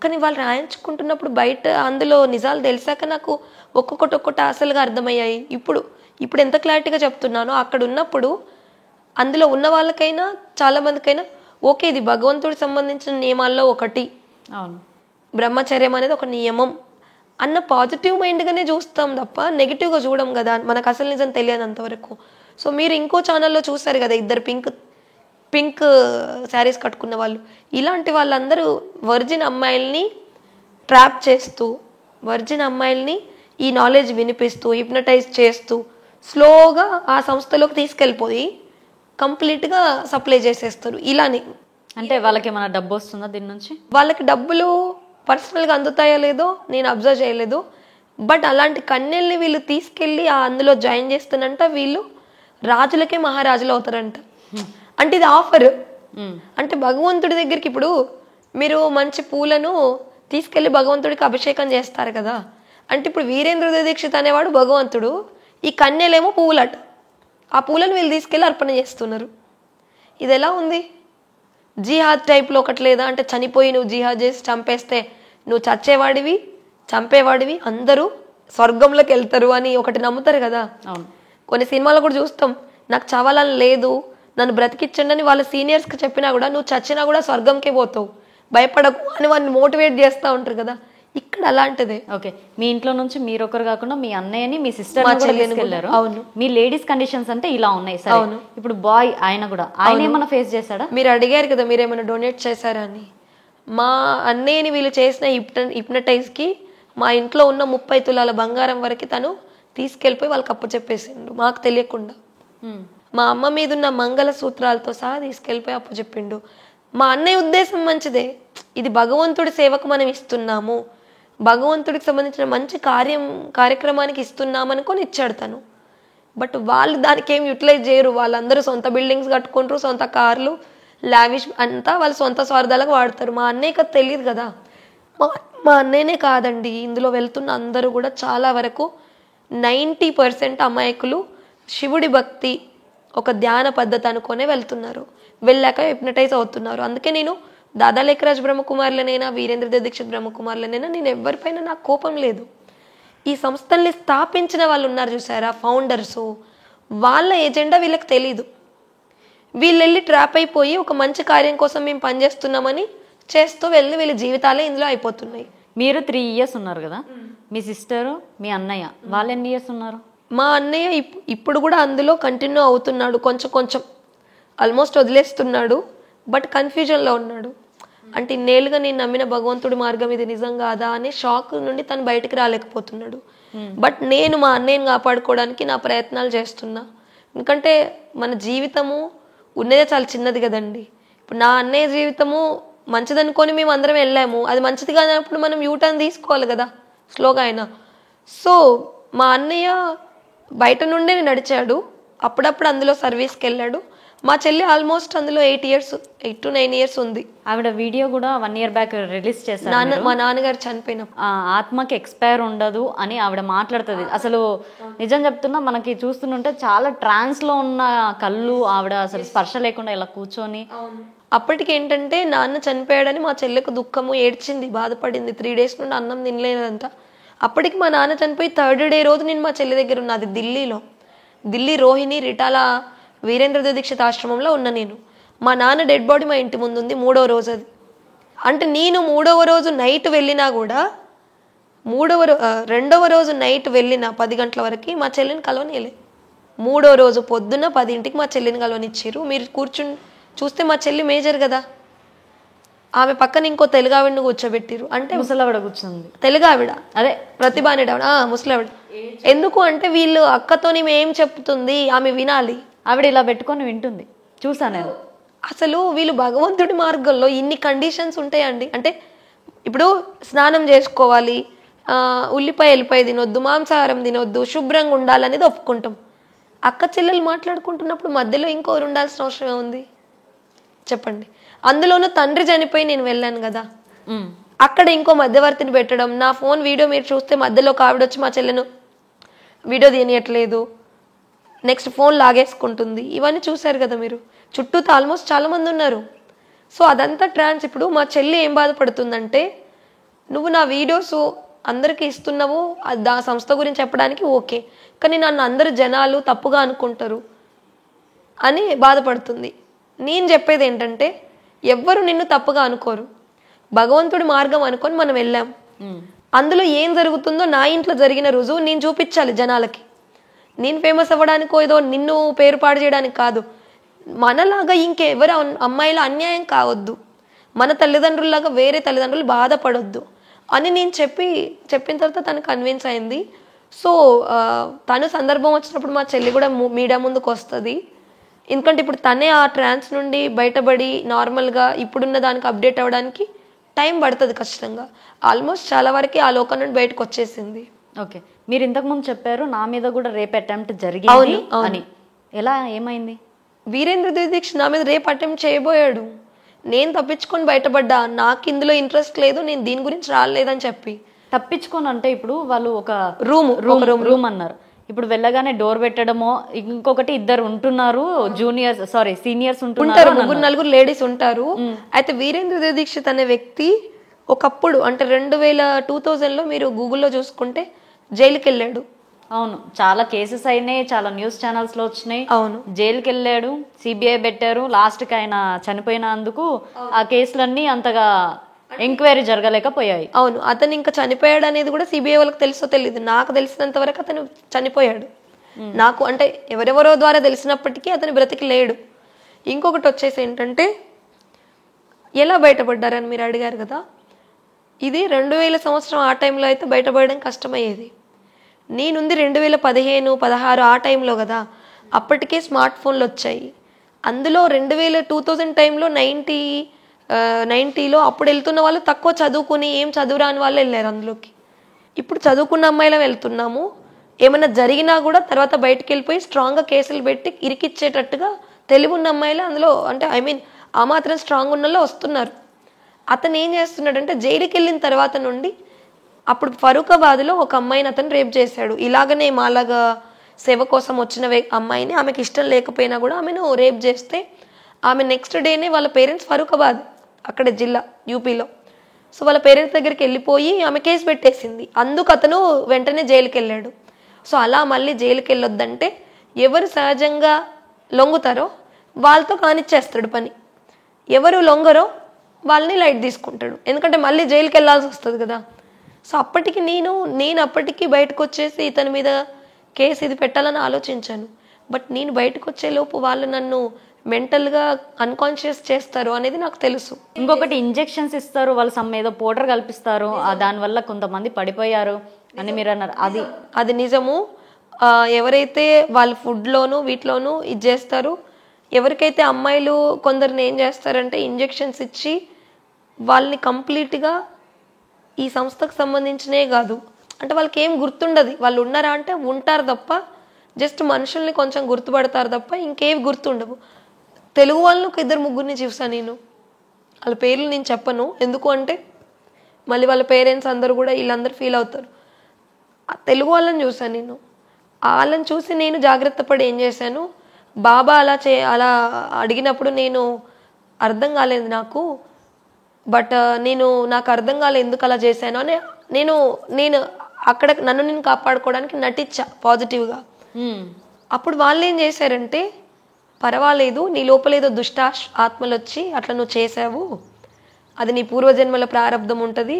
కానీ వాళ్ళు రాయించుకుంటున్నప్పుడు బయట అందులో నిజాలు తెలిసాక నాకు ఒక్కొక్కటి అసలుగా అర్థమయ్యాయి. ఇప్పుడు ఎంత క్లారిటీగా చెప్తున్నానో, అక్కడ ఉన్నప్పుడు అందులో ఉన్న వాళ్ళకైనా చాలా మందికైనా ఓకే, ఇది భగవంతుడికి సంబంధించిన నియమాల్లో ఒకటి, అవును, బ్రహ్మచర్యం అనేది ఒక నియమం అన్న పాజిటివ్ మైండ్గానే చూస్తాం తప్ప నెగిటివ్గా చూడం కదా, మనకు అసలు నిజం తెలియనంత వరకు. సో మీరు ఇంకో ఛానల్లో చూస్తారు కదా, 2 పింక్ శారీస్ కట్టుకున్న వాళ్ళు, ఇలాంటి వాళ్ళందరూ వర్జిన్ అమ్మాయిల్ని ట్రాప్ చేస్తూ, వర్జిన్ అమ్మాయిల్ని ఈ నాలెడ్జ్ వినిపిస్తూ, హిప్నటైజ్ చేస్తూ, స్లోగా ఆ సంస్థలోకి తీసుకెళ్ళిపోయి కంప్లీట్గా సప్లై చేసేస్తారు. ఇలానే అంటే వాళ్ళకి ఏమైనా డబ్బు వస్తుందా దీని నుంచి? వాళ్ళకి డబ్బులు పర్సనల్గా అందుతాయో లేదో నేను అబ్జర్వ్ చేయలేదు. బట్ అలాంటి కన్యల్ని వీళ్ళు తీసుకెళ్ళి అందులో జాయిన్ చేస్తున్నంట వీళ్ళు రాజులకే మహారాజులు అవుతారంట. అంటే ఇది ఆఫర్. అంటే భగవంతుడి దగ్గరికి ఇప్పుడు మీరు మంచి పూలను తీసుకెళ్లి భగవంతుడికి అభిషేకం చేస్తారు కదా. అంటే ఇప్పుడు వీరేంద్ర దీక్షిత్ అనేవాడు భగవంతుడు, ఈ కన్యలేమో పువ్వులట. ఆ పూలను వీళ్ళు తీసుకెళ్లి అర్పణ చేస్తున్నారు. ఇది ఎలా ఉంది? జిహాద్ టైప్లో ఒకటి లేదా? అంటే చనిపోయి నువ్వు జిహాద్ చేసి చంపేస్తే నువ్వు చచ్చేవాడివి, చంపేవాడివి, అందరూ స్వర్గంలోకి వెళ్తారు అని ఒకటి నమ్ముతారు కదా. కొన్ని సినిమాలో కూడా చూస్తాం, నాకు చావాలని లేదు, నన్ను బ్రతికించండి అని వాళ్ళ సీనియర్స్కి చెప్పినా కూడా నువ్వు చచ్చినా కూడా స్వర్గంకే పోతావు, భయపడకు అని వాళ్ళని మోటివేట్ చేస్తూ ఉంటారు కదా. ఇక్కడ అలాంటిదే. ఓకే, మీ ఇంట్లో నుంచి మీరు ఒకరు కాకుండా మీ అన్నయ్యని మీ సిస్టర్ తీసుకెళ్లారు. అవును. మీ లేడీస్ కండిషన్స్ అంటే ఇలా ఉన్నాయి. సరే, ఇప్పుడు బాయ్ ఆయన కూడా ఆయన ఏమైనా ఫేస్ చేశాడా? మీరు అడిగారు కదా మీరు ఏమైనా డొనేట్ చేశారా అని. మా అన్నయ్యని వీళ్ళు చేసిన హిప్నటైజ్కి మా ఇంట్లో ఉన్న 30 తులాల బంగారం వరకు తను తీసుకెళ్ళిపోయి వాళ్ళకి అప్పు చెప్పేసిండు మాకు తెలియకుండా. మా అమ్మ మీద ఉన్న మంగళ సూత్రాలతో సహా తీసుకెళ్ళిపోయి అప్పు చెప్పిండు. మా అన్నయ్య ఉద్దేశం మంచిదే, ఇది భగవంతుడి సేవకు మనం ఇస్తున్నాము, భగవంతుడికి సంబంధించిన మంచి కార్యక్రమానికి ఇస్తున్నామనుకొని ఇచ్చాడు తను. బట్ వాళ్ళు దానికి ఏం యూటిలైజ్ చేయరు. వాళ్ళందరూ సొంత బిల్డింగ్స్ కట్టుకుంటారు, సొంత కార్లు, లావిష్ అంతా వాళ్ళ సొంత స్వార్థాలకు వాడతారు. మా అన్నయ్యకి అది తెలియదు కదా. మా అన్నయ్యనే కాదండి, ఇందులో వెళ్తున్న అందరూ కూడా చాలా వరకు 90% అమాయకులు శివుడి భక్తి ఒక ధ్యాన పద్ధతి అనుకునే వెళ్తున్నారు, వెళ్ళాక హిప్నటైజ్ అవుతున్నారు. అందుకే నేను దాదా లేఖరాజ్ బ్రహ్మకుమారులనైనా వీరేంద్ర దీక్షిత్ బ్రహ్మకుమారులనైనా నేను ఎవరిపైన నాకు కోపం లేదు. ఈ సంస్థల్ని స్థాపించిన వాళ్ళు ఉన్నారు చూసారా, ఫౌండర్స్, వాళ్ళ ఎజెండా వీళ్ళకి తెలీదు. వీళ్ళు వెళ్ళి ట్రాప్ అయిపోయి ఒక మంచి కార్యం కోసం మేము పనిచేస్తున్నామని చేస్తూ వెళ్ళి వీళ్ళ జీవితాలే ఇందులో అయిపోతున్నాయి. మీరు 3 years ఉన్నారు కదా, మీ సిస్టరు మీ అన్నయ్య వాళ్ళు ఎన్ని ఇయర్స్ ఉన్నారు? మా అన్నయ్య ఇప్పుడు కూడా అందులో కంటిన్యూ అవుతున్నాడు, కొంచెం కొంచెం ఆల్మోస్ట్ వదిలేస్తున్నాడు, బట్ కన్ఫ్యూజన్లో ఉన్నాడు. అంటే ఇన్నేళ్ళుగా నేను నమ్మిన భగవంతుడి మార్గం ఇది నిజం కాదా అనే షాక్ నుండి తను బయటకు రాలేకపోతున్నాడు. బట్ నేను మా అన్నయ్యని కాపాడుకోవడానికి నా ప్రయత్నాలు చేస్తున్నా. ఎందుకంటే మన జీవితము ఉన్నదే చాలా చిన్నది కదండి. ఇప్పుడు నా అన్నయ్య జీవితము మంచిదనుకొని మేము అందరం వెళ్ళాము, అది మంచిది కానప్పుడు మనం యూటర్న్ తీసుకోవాలి కదా స్లోగా అయినా. సో మా అన్నయ్య బయట నుండే నడిచాడు, అప్పుడప్పుడు అందులో సర్వీస్కి వెళ్ళాడు. మా చెల్లి ఆల్మోస్ట్ అందులో 8 to 9 years ఉంది. ఆవిడ వీడియో కూడా 1 year బ్యాక్ రిలీజ్ చేశారు. మా నాన్నగారు చనిపోయిన ఆత్మకి ఎక్స్పైర్ ఉండదు అని ఆవిడ మాట్లాడుతుంది. అసలు నిజం చెప్తున్నా, మనకి చూస్తుంటే చాలా ట్రాన్స్ లో ఉన్న కళ్ళు, ఆవిడ అసలు స్పర్శ లేకుండా ఇలా కూర్చొని. అప్పటికి ఏంటంటే నాన్న చనిపోయాడని మా చెల్లెకు దుఃఖము, ఏడ్చింది, బాధపడింది. 3 days నుండి అన్నం తినలేదంట. అప్పటికి మా నాన్న చనిపోయి 3rd day రోజు నేను మా చెల్లి దగ్గర ఉన్నా. అది ఢిల్లీ రోహిణి రిటాలా వీరేంద్ర దీక్షిత్ ఆశ్రమంలో ఉన్న నేను. మా నాన్న డెడ్ బాడీ మా ఇంటి ముందు ఉంది 3వ రోజు. అది అంటే నేను 3వ రోజు నైట్ వెళ్ళినా కూడా 2వ రోజు నైట్ వెళ్ళిన 10 గంటల వరకు మా చెల్లిని కలవనియలే. 3వ రోజు పొద్దున్న 10ంటికి మా చెల్లిని కలవనిచ్చారు. మీరు కూర్చుని చూస్తే మా చెల్లి మేజర్ కదా, ఆమె పక్కన ఇంకో తెలుగావిడని కూర్చోబెట్టిరు. అంటే ముసలావిడ కూర్చుంది, తెలుగావిడ, అదే ప్రతిభాని ముసలావిడ. ఎందుకు అంటే వీళ్ళు అక్కతోని ఏం చెప్తుంది ఆమె వినాలి. ఆవిడ ఇలా పెట్టుకొని వింటుంది, చూసా నేను. అసలు వీళ్ళు భగవంతుడి మార్గంలో ఇన్ని కండిషన్స్ ఉంటాయండి. అంటే ఇప్పుడు స్నానం చేసుకోవాలి, ఉల్లిపాయ ఎల్లిపాయ తినొద్దు, మాంసాహారం తినొద్దు, శుభ్రంగా ఉండాలనేది ఒప్పుకుంటాం. అక్క చెల్లెలు మాట్లాడుకుంటున్నప్పుడు మధ్యలో ఇంకోరు ఉండాల్సిన అవసరం ఉంది చెప్పండి. అందులోనూ తండ్రి చనిపోయి నేను వెళ్ళాను కదా, అక్కడ ఇంకో మధ్యవర్తిని పెట్టడం. నా ఫోన్ వీడియో మీరు చూస్తే మధ్యలో ఒక ఆవిడ వచ్చి మా చెల్లెను వీడియో తీయట్లేదు, నెక్స్ట్ ఫోన్ లాగేసుకుంటుంది. ఇవన్నీ చూశారు కదా మీరు. చుట్టూతో ఆల్మోస్ట్ చాలా మంది ఉన్నారు. సో అదంతా ట్రాన్స్. ఇప్పుడు మా చెల్లి ఏం బాధపడుతుందంటే, నువ్వు నా వీడియోస్ అందరికీ ఇస్తున్నావు ఆ సంస్థ గురించి చెప్పడానికి ఓకే, కానీ నన్ను అందరు జనాలు తప్పుగా అనుకుంటారు అని బాధపడుతుంది. నేను చెప్పేది ఏంటంటే, ఎవ్వరు నిన్ను తప్పుగా అనుకోరు, భగవంతుడి మార్గం అనుకొని మనం వెళ్ళాం. అందులో ఏం జరుగుతుందో నా ఇంట్లో జరిగిన రుజువు నేను చూపించాలి జనాలకి. నేను ఫేమస్ అవ్వడానికో ఏదో నిన్ను పేరు పాడు చేయడానికి కాదు. మనలాగా ఇంకెవరు అమ్మాయిల అన్యాయం కావద్దు, మన తల్లిదండ్రుల్లాగా వేరే తల్లిదండ్రులు బాధపడొద్దు అని నేను చెప్పిన తర్వాత తను కన్విన్స్ అయింది. సో తను సందర్భం వచ్చినప్పుడు మా చెల్లి కూడా మీడియా ముందుకు వస్తుంది. ఎందుకంటే ఇప్పుడు తనే ఆ ట్రాన్స్ నుండి బయటపడి నార్మల్గా ఇప్పుడున్న దానికి అప్డేట్ అవ్వడానికి టైం పడుతుంది ఖచ్చితంగా. ఆల్మోస్ట్ చాలా వరకు ఆ లోకం నుండి బయటకు వచ్చేసింది. ఓకే, మీరు ఇంతకుముందు చెప్పారు నా మీద కూడా రేప్ అటెంప్ట్ జరిగింది అని. ఎలా, ఏమైంది? వీరేంద్ర దీక్షిత్ నా మీద రేప్ అటెంప్ట్ చేయబోయాడు. నేను తప్పించుకొని బయటపడ్డా. నాకు ఇందులో ఇంట్రెస్ట్ లేదు, నేను దీని గురించి రాలేదని చెప్పి. తప్పించుకొని అంటే ఇప్పుడు వాళ్ళు ఒక రూమ్ అన్నారు. ఇప్పుడు వెళ్ళగానే డోర్ పెట్టడమో, ఇంకొకటి ఇద్దరు ఉంటున్నారు, సీనియర్స్ ఉంటారు, 3-4 లేడీస్ ఉంటారు. అయితే వీరేంద్ర దీక్షిత్ అనే వ్యక్తి ఒకప్పుడు అంటే 2000లో మీరు గూగుల్లో చూసుకుంటే జైలుకి వెళ్ళాడు. అవును, చాలా కేసెస్ అయినాయి, చాలా న్యూస్ ఛానల్స్ లో వచ్చినాయి. అవును, జైలుకి వెళ్ళాడు, సిబిఐ పెట్టారు, లాస్ట్ కి ఆయన చనిపోయినందుకు ఆ కేసులన్నీ అంతగా ఎంక్వైరీ జరగలేకపోయాయి. అవును, అతను ఇంకా చనిపోయాడు అనేది కూడా సిబిఐ వాళ్ళకి తెలుసో తెలియదు. నాకు తెలిసినంత వరకు అతను చనిపోయాడు. నాకు అంటే ఎవరెవరో ద్వారా తెలిసినప్పటికీ అతను బ్రతికి లేడు. ఇంకొకటి వచ్చేసి ఏంటంటే ఎలా బయటపడ్డారని మీరు అడిగారు కదా. ఇది 2000 ఆ టైంలో అయితే బయటపడడం కష్టమయ్యేది. నేనుంది 2015-16 ఆ టైంలో కదా. అప్పటికే స్మార్ట్ ఫోన్లు వచ్చాయి. అందులో 2000 టైంలో 90లో అప్పుడు వెళ్తున్న వాళ్ళు తక్కువ చదువుకుని ఏం చదువురాని వాళ్ళు వెళ్ళారు అందులోకి. ఇప్పుడు చదువుకున్న అమ్మాయిలం వెళ్తున్నాము. ఏమైనా జరిగినా కూడా తర్వాత బయటకు వెళ్ళిపోయి స్ట్రాంగ్గా కేసులు పెట్టి ఇరికిచ్చేటట్టుగా తెలివి ఉన్న అమ్మాయిలు అందులో అంటే ఆ మాత్రం స్ట్రాంగ్ ఉన్న వస్తున్నారు. అతను ఏం చేస్తున్నాడంటే జైలుకి వెళ్ళిన తర్వాత నుండి అప్పుడు ఫరూఖాబాద్లో ఒక అమ్మాయిని అతను రేప్ చేశాడు. ఇలాగనే మాలాగా సేవ కోసం వచ్చిన అమ్మాయిని, ఆమెకి ఇష్టం లేకపోయినా కూడా ఆమెను రేప్ చేస్తే ఆమె నెక్స్ట్ డేనే వాళ్ళ పేరెంట్స్ ఫరూఖాబాద్ అక్కడ జిల్లా యూపీలో. సో వాళ్ళ పేరెంట్స్ దగ్గరికి వెళ్ళిపోయి ఆమె కేసు పెట్టేసింది. అందుకు అతను వెంటనే జైలుకి వెళ్ళాడు. సో అలా మళ్ళీ జైలుకి వెళ్ళొద్దంటే ఎవరు సహజంగా లొంగుతారో వాళ్ళతో కానిచ్చేస్తాడు పని. ఎవరు లొంగరో వాళ్ళని లైట్ తీసుకుంటాడు. ఎందుకంటే మళ్ళీ జైలుకి వెళ్ళాల్సి వస్తుంది కదా. సో అప్పటికి నేను అప్పటికి బయటకు వచ్చేసి ఇతని మీద కేసు ఇది పెట్టాలని ఆలోచించాను. బట్ నేను బయటకు వచ్చేలోపు వాళ్ళు నన్ను మెంటల్గా అన్కాన్షియస్ చేస్తారు అనేది నాకు తెలుసు. ఇంకొకటి ఇంజెక్షన్స్ ఇస్తారు, వాళ్ళు ఏదో పౌడర్ కల్పిస్తారు, దానివల్ల కొంతమంది పడిపోయారు అని మీరు అన్నారు. అది నిజము. ఎవరైతే వాళ్ళు ఫుడ్లోను వీటిలోనూ ఇది చేస్తారు, ఎవరికైతే అమ్మాయిలు కొందరిని ఏం చేస్తారంటే ఇంజెక్షన్స్ ఇచ్చి వాళ్ళని కంప్లీట్గా ఈ సంస్థకు సంబంధించినే కాదు అంటే వాళ్ళకి ఏం గుర్తుండదు. వాళ్ళు ఉన్నారా అంటే ఉంటారు తప్ప జస్ట్ మనుషుల్ని కొంచెం గుర్తుపడతారు తప్ప ఇంకేవి గుర్తుండవు. తెలుగు వాళ్ళని ఒక 2-3 చూసాను నేను. వాళ్ళ పేర్లు నేను చెప్పను, ఎందుకు అంటే మళ్ళీ వాళ్ళ పేరెంట్స్ అందరూ కూడా వీళ్ళందరూ ఫీల్ అవుతారు. తెలుగు వాళ్ళని చూసాను నేను. వాళ్ళని చూసి నేను జాగ్రత్త పడి ఏం చేశాను, బాబా అలా అడిగినప్పుడు నేను అర్థం కాలేదు నాకు. బట్ నాకు అర్థం కాలేదు ఎందుకు అలా చేశాను అని నేను అక్కడ నన్ను నేను కాపాడుకోవడానికి నటించా పాజిటివ్గా. అప్పుడు వాళ్ళు ఏం చేశారంటే పర్వాలేదు, నీ లోపలేదో దుష్ట ఆత్మలు వచ్చి అట్లా నువ్వు చేసావు, అది నీ పూర్వజన్మల ప్రారంధం ఉంటుంది,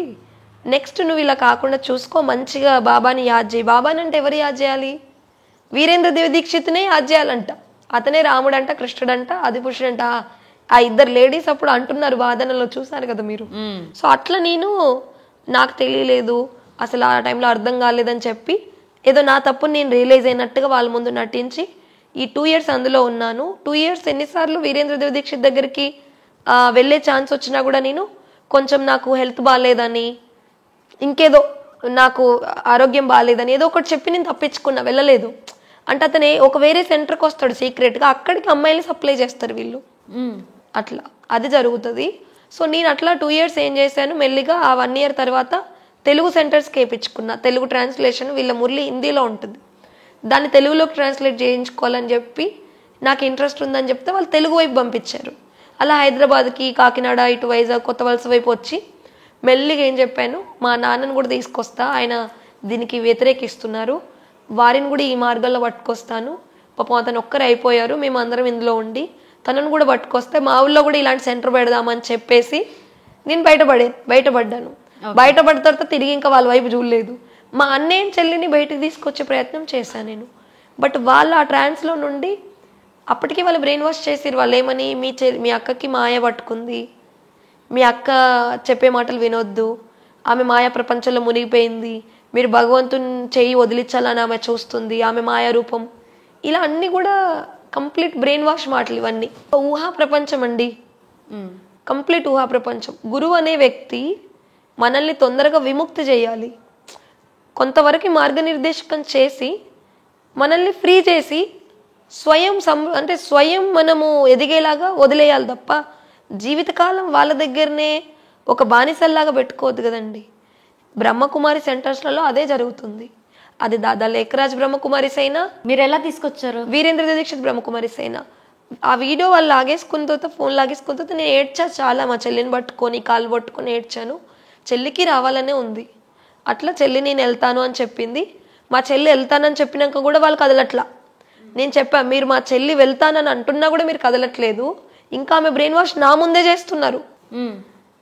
నెక్స్ట్ నువ్వు ఇలా కాకుండా చూసుకో, మంచిగా బాబాని యాద్ చేయి. బాబాని అంటే ఎవరు యాద్ చేయాలి? వీరేంద్ర దీక్షిత్నే యాద్ చేయాలంట. అతనే రాముడంట, కృష్ణుడంట, ఆదిపురుషుడంట. ఆ 2 లేడీస్ అప్పుడు అంటున్నారు వాదనలో, చూసారు కదా మీరు. సో అట్లా నాకు తెలియలేదు అసలు, ఆ టైంలో అర్థం కాలేదని చెప్పి ఏదో నా తప్పు నేను రియలైజ్ అయినట్టుగా వాళ్ళ ముందు నటించి ఈ 2 years అందులో ఉన్నాను. 2 years ఎన్నిసార్లు వీరేంద్ర దీక్షిత్ దగ్గరికి వెళ్ళే ఛాన్స్ వచ్చినా కూడా నేను కొంచెం నాకు హెల్త్ బాగాలేదని, ఇంకేదో నాకు ఆరోగ్యం బాగాలేదని ఏదో ఒకటి చెప్పి నేను తప్పించుకున్నా, వెళ్ళలేదు. అంటే అతనే ఒక వేరే సెంటర్కి వస్తాడు సీక్రెట్గా, అక్కడికి అమ్మాయిలు సప్లై చేస్తారు వీళ్ళు. అట్లా అది జరుగుతుంది. సో నేను అట్లా 2 years ఏం చేశాను, మెల్లిగా ఆ 1 year తర్వాత తెలుగు సెంటర్స్కి వేయించుకున్నా. తెలుగు ట్రాన్స్లేషన్ వీళ్ళ మురళి హిందీలో ఉంటుంది, దాన్ని తెలుగులోకి ట్రాన్స్లేట్ చేయించుకోవాలని చెప్పి నాకు ఇంట్రెస్ట్ ఉందని చెప్తే వాళ్ళు తెలుగు వైపు పంపించారు. అలా హైదరాబాద్కి, కాకినాడ, ఇటు వైజాగ్, కొత్త వలస వైపు వచ్చి మెల్లిగా ఏం చెప్పాను, మా నాన్నను కూడా తీసుకొస్తా, ఆయన దీనికి వ్యతిరేకిస్తున్నారు, వారిని కూడా ఈ మార్గంలో పట్టుకొస్తాను, పాపం అతను ఒక్కరు అయిపోయారు, మేము అందరం ఇందులో ఉండి తనను కూడా పట్టుకొస్తే మా ఊళ్ళో కూడా ఇలాంటి సెంటర్ పెడదామని చెప్పేసి నేను బయటపడ్డాను. బయటపడిన తర్వాత తిరిగి ఇంకా వాళ్ళ వైపు చూడలేదు. మా అన్నయ్య చెల్లిని బయటకు తీసుకొచ్చే ప్రయత్నం చేశాను నేను. బట్ వాళ్ళు ఆ ట్రాన్స్లో నుండి అప్పటికి వాళ్ళు బ్రెయిన్ వాష్ చేసిరు. వాళ్ళు ఏమని, మీ అక్కకి మాయ పట్టుకుంది, మీ అక్క చెప్పే మాటలు వినొద్దు, ఆమె మాయా ప్రపంచంలో మునిగిపోయింది, మీరు భగవంతుని చేయి వదిలించాలని ఆమె చూస్తుంది, ఆమె మాయా రూపం, ఇలా అన్నీ కూడా కంప్లీట్ బ్రెయిన్ వాష్ మాటలు ఇవన్నీ. ఊహా ప్రపంచం అండి, కంప్లీట్ ఊహా ప్రపంచం. గురువు అనే వ్యక్తి మనల్ని తొందరగా విముక్తి చేయాలి, కొంతవరకు మార్గనిర్దేశకం చేసి మనల్ని ఫ్రీ చేసి స్వయం మనము ఎదిగేలాగా వదిలేయాలి తప్ప జీవితకాలం వాళ్ళ దగ్గరనే ఒక బానిసల్లాగా పెట్టుకోవద్దు కదండి. బ్రహ్మకుమారి సెంటర్స్లలో అదే జరుగుతుంది. అది దాదా లేఖరాజ్ బ్రహ్మకుమారిస్ అయినా, మీరు ఎలా తీసుకొచ్చారు? వీరేంద్ర దీక్షిత్ బ్రహ్మకుమారిస్ అయినా, ఆ వీడియో వాళ్ళు లాగేసుకున్న తర్వాత, ఫోన్ లాగేసుకున్న తర్వాత నేను ఏడ్చా చాలా. మా చెల్లిని పట్టుకొని కాలు పట్టుకొని ఏడ్చాను. చెల్లికి రావాలనే ఉంది. అట్లా చెల్లి నేను వెళ్తాను అని చెప్పింది. మా చెల్లి వెళ్తానని చెప్పినాక కూడా వాళ్ళు కదలట్లా. నేను చెప్పాను, మీరు మా చెల్లి వెళ్తానని అంటున్నా కూడా మీరు కదలట్లేదు, ఇంకా ఆమె బ్రెయిన్ వాష్ నా ముందే చేస్తున్నారు.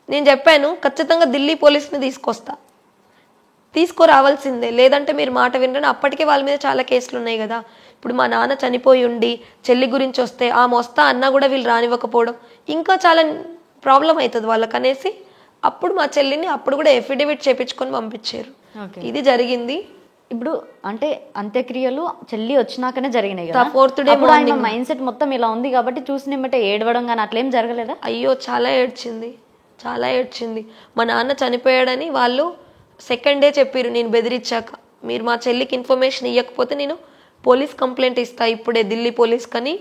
నేను చెప్పాను, ఖచ్చితంగా ఢిల్లీ పోలీస్ని తీసుకురావాల్సిందే, లేదంటే మీరు మాట వినరని. అప్పటికే వాళ్ళ మీద చాలా కేసులు ఉన్నాయి కదా. ఇప్పుడు మా నాన్న చనిపోయి ఉండి చెల్లి గురించి వస్తే ఆమె వస్తా అన్నా కూడా వీళ్ళు రానివ్వకపోవడం ఇంకా చాలా ప్రాబ్లం అవుతుంది వాళ్ళకి అనేసి అప్పుడు మా చెల్లిని అప్పుడు కూడా ఎఫిడేవిట్ చేపించుకొని పంపించారు. ఇది జరిగింది. ఇప్పుడు అంటే అంత్యక్రియలు చెల్లి వచ్చినాకనే జరిగినాయి కదా. ఫోర్త్ డే ఆయన మైండ్ సెట్ మొత్తం ఇలా ఉంది కాబట్టి చూసినమ్మటే ఏడవడం కానీ అట్లేం జరగలేదా? అయ్యో చాలా ఏడ్చింది. మా నాన్న చనిపోయాడని వాళ్ళు సెకండ్ డే చెప్పారు. నేను బెదిరించాక, మీరు మా చెల్లికి ఇన్ఫర్మేషన్ ఇవ్వకపోతే నేను పోలీస్ కంప్లైంట్ ఇస్తా ఇప్పుడే, ఢిల్లీ పోలీస్ కని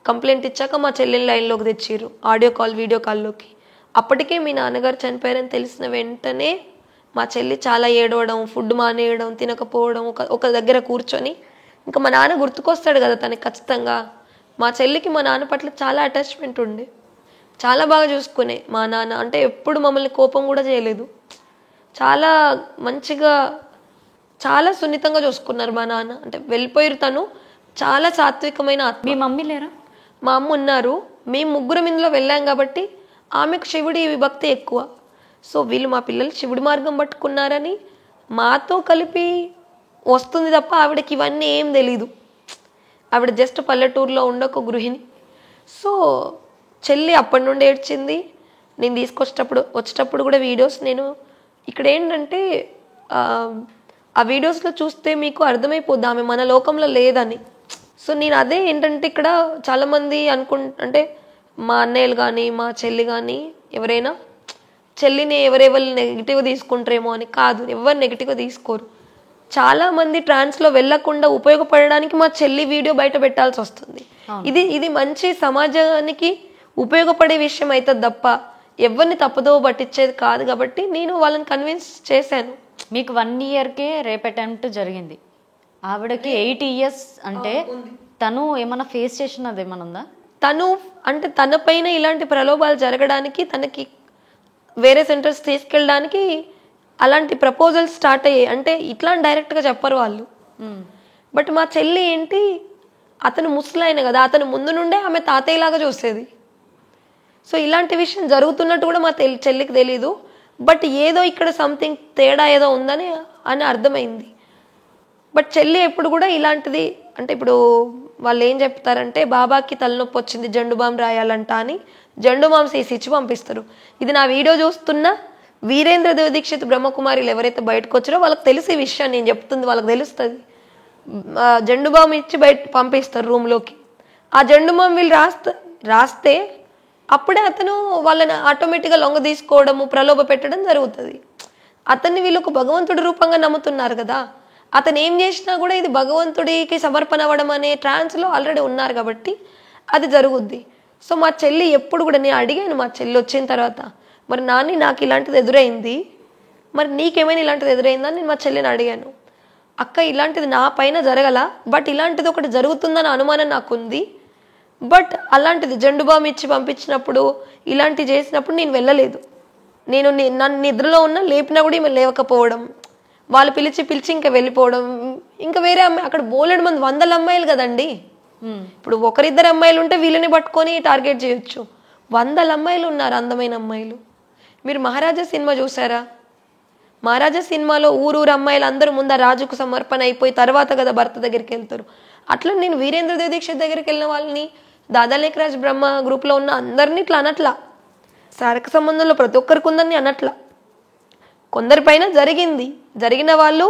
కంప్లైంట్ ఇచ్చాక మా చెల్లిని లైన్లోకి తెచ్చిర్రు, ఆడియో కాల్ వీడియో కాల్లోకి. అప్పటికే మీ నాన్నగారు చనిపోయారని తెలిసిన వెంటనే మా చెల్లి చాలా ఏడవడం, ఫుడ్ మానేయడం, తినకపోవడం, ఒక దగ్గర కూర్చొని. ఇంకా మా నాన్న గుర్తుకొస్తాడు కదా తనకి ఖచ్చితంగా. మా చెల్లికి మా నాన్న పట్ల చాలా అటాచ్మెంట్ ఉండే, చాలా బాగా చూసుకునే మా నాన్న. అంటే ఎప్పుడు మమ్మల్ని కోపం కూడా చేయలేదు, చాలా మంచిగా చాలా సున్నితంగా చూసుకున్నారు మా నాన్న. అంటే వెళ్ళిపోయారు, తను చాలా సాత్వికమైన ఆత్మ. మీ మమ్మీ లేరా? మా అమ్మ ఉన్నారు. మేము ముగ్గురం ఇందులో వెళ్ళాం కాబట్టి ఆమెకు శివుడి విభక్తి ఎక్కువ. సో వీళ్ళు మా పిల్లలు శివుడి మార్గం పట్టుకున్నారని మాతో కలిపి వస్తుంది తప్ప ఆవిడకి ఇవన్నీ ఏం తెలీదు. ఆవిడ జస్ట్ పల్లెటూరులో ఉండొక గృహిణి. సో చెల్లి అప్పటి నుండి ఏడ్చింది. నేను వచ్చేటప్పుడు కూడా వీడియోస్, నేను ఇక్కడ ఏంటంటే ఆ వీడియోస్లో చూస్తే మీకు అర్థమైపోద్ది ఆమె మన లోకంలో లేదని. సో నేను అదే ఏంటంటే ఇక్కడ చాలామంది అంటే మా అన్నయ్యలు కానీ మా చెల్లి కానీ ఎవరైనా చెల్లిని ఎవరెవరు నెగిటివ్గా తీసుకుంటారేమో అని. కాదు, ఎవరు నెగిటివ్గా తీసుకోరు. చాలామంది ట్రాన్స్లో వెళ్లకుండా ఉపయోగపడడానికి మా చెల్లి వీడియో బయట పెట్టాల్సి వస్తుంది. ఇది మంచి సమాజానికి ఉపయోగపడే విషయం అవుతుంది తప్ప ఎవరిని తప్పుదో పట్టించేది కాదు. కాబట్టి నేను వాళ్ళని కన్విన్స్ చేశాను. మీకు 1 yearకే రేప్ అటెంప్ట్ జరిగింది, ఆవిడకి 8 years. అంటే తను ఏమన్నా ఫేస్ చేసినది ఏమన్నా ఉందా? తను అంటే తన పైన ఇలాంటి ప్రలోభాలు జరగడానికి, తనకి వేరే సెంటర్స్ తీసుకెళ్ళడానికి అలాంటి ప్రపోజల్స్ స్టార్ట్ అయ్యాయి. అంటే ఇట్లా డైరెక్ట్గా చెప్పరు వాళ్ళు. బట్ మా చెల్లి ఏంటి, అతను ముసలాయన కదా, అతను ముందు నుండే ఆమె తాతయ్యలాగా చూసేది. సో ఇలాంటి విషయం జరుగుతున్నట్టు కూడా మా చెల్లికి తెలీదు. బట్ ఏదో ఇక్కడ సంథింగ్ తేడా ఏదో ఉందని అర్థమైంది. బట్ చెల్లి ఎప్పుడు కూడా ఇలాంటిది, అంటే ఇప్పుడు వాళ్ళు ఏం చెప్తారంటే బాబాకి తలనొప్పి వచ్చింది జండు బామ్ రాయాలంట అని జండు బామ్ ఇచ్చి పంపిస్తారు. ఇది నా వీడియో చూస్తున్న వీరేంద్ర దీక్షిత్ బ్రహ్మకుమారిలు ఎవరైతే బయటకు వచ్చారో వాళ్ళకి తెలిసి విషయం నేను చెప్తుంది, వాళ్ళకి తెలుస్తుంది. జండు బామ్ ఇచ్చి పంపిస్తారు రూమ్లోకి. ఆ జండు బామ్ వీళ్ళు రాస్తే అప్పుడే అతను వాళ్ళని ఆటోమేటిక్గా లొంగ తీసుకోవడము, ప్రలోభ పెట్టడం జరుగుతుంది. అతన్ని వీళ్ళు ఒక భగవంతుడి రూపంగా నమ్ముతున్నారు కదా. అతను ఏం చేసినా కూడా ఇది భగవంతుడికి సమర్పణ అవ్వడం అనే ట్రాన్స్లో ఆల్రెడీ ఉన్నారు కాబట్టి అది జరుగుద్ది. సో మా చెల్లి ఎప్పుడు కూడా, నేను అడిగాను మా చెల్లి వచ్చిన తర్వాత, మరి నాని నాకు ఇలాంటిది ఎదురైంది, మరి నీకేమైనా ఇలాంటిది ఎదురైందని నేను మా చెల్లిని అడిగాను. అక్క ఇలాంటిది నా పైన జరగల, బట్ ఇలాంటిది ఒకటి జరుగుతుందన్న అనుమానం నాకుంది. బట్ అలాంటిది జండు బామ్ ఇచ్చి పంపించినప్పుడు ఇలాంటివి చేసినప్పుడు నేను వెళ్ళలేదు. నన్ను నిద్రలో ఉన్న లేపినా కూడా ఈమె లేవకపోవడం, వాళ్ళు పిలిచి ఇంకా వెళ్ళిపోవడం. ఇంకా వేరే అమ్మాయి అక్కడ బోలెడు మంది 100 అమ్మాయిలు కదండి. ఇప్పుడు ఒకరిద్దరు అమ్మాయిలు ఉంటే వీళ్ళని పట్టుకొని టార్గెట్ చేయొచ్చు. 100 అమ్మాయిలు ఉన్నారు, అందమైన అమ్మాయిలు. మీరు మహారాజా సినిమా చూసారా? మహారాజా సినిమాలో ఊరు అమ్మాయిలు అందరూ ముందు రాజుకు సమర్పణ అయిపోయి తర్వాత కదా భర్త దగ్గరికి వెళ్తారు. అట్లా నేను వీరేంద్ర దీక్షిత్ దగ్గరికి వెళ్ళిన వాళ్ళని, దాదా లేఖరాజ్ బ్రహ్మ గ్రూప్లో ఉన్న అందరినీ ఇట్లా అనట్లా, శారీరక సంబంధంలో ప్రతి ఒక్కరికి ఉందని అనట్లా. కొందరిపైన జరిగిన వాళ్ళు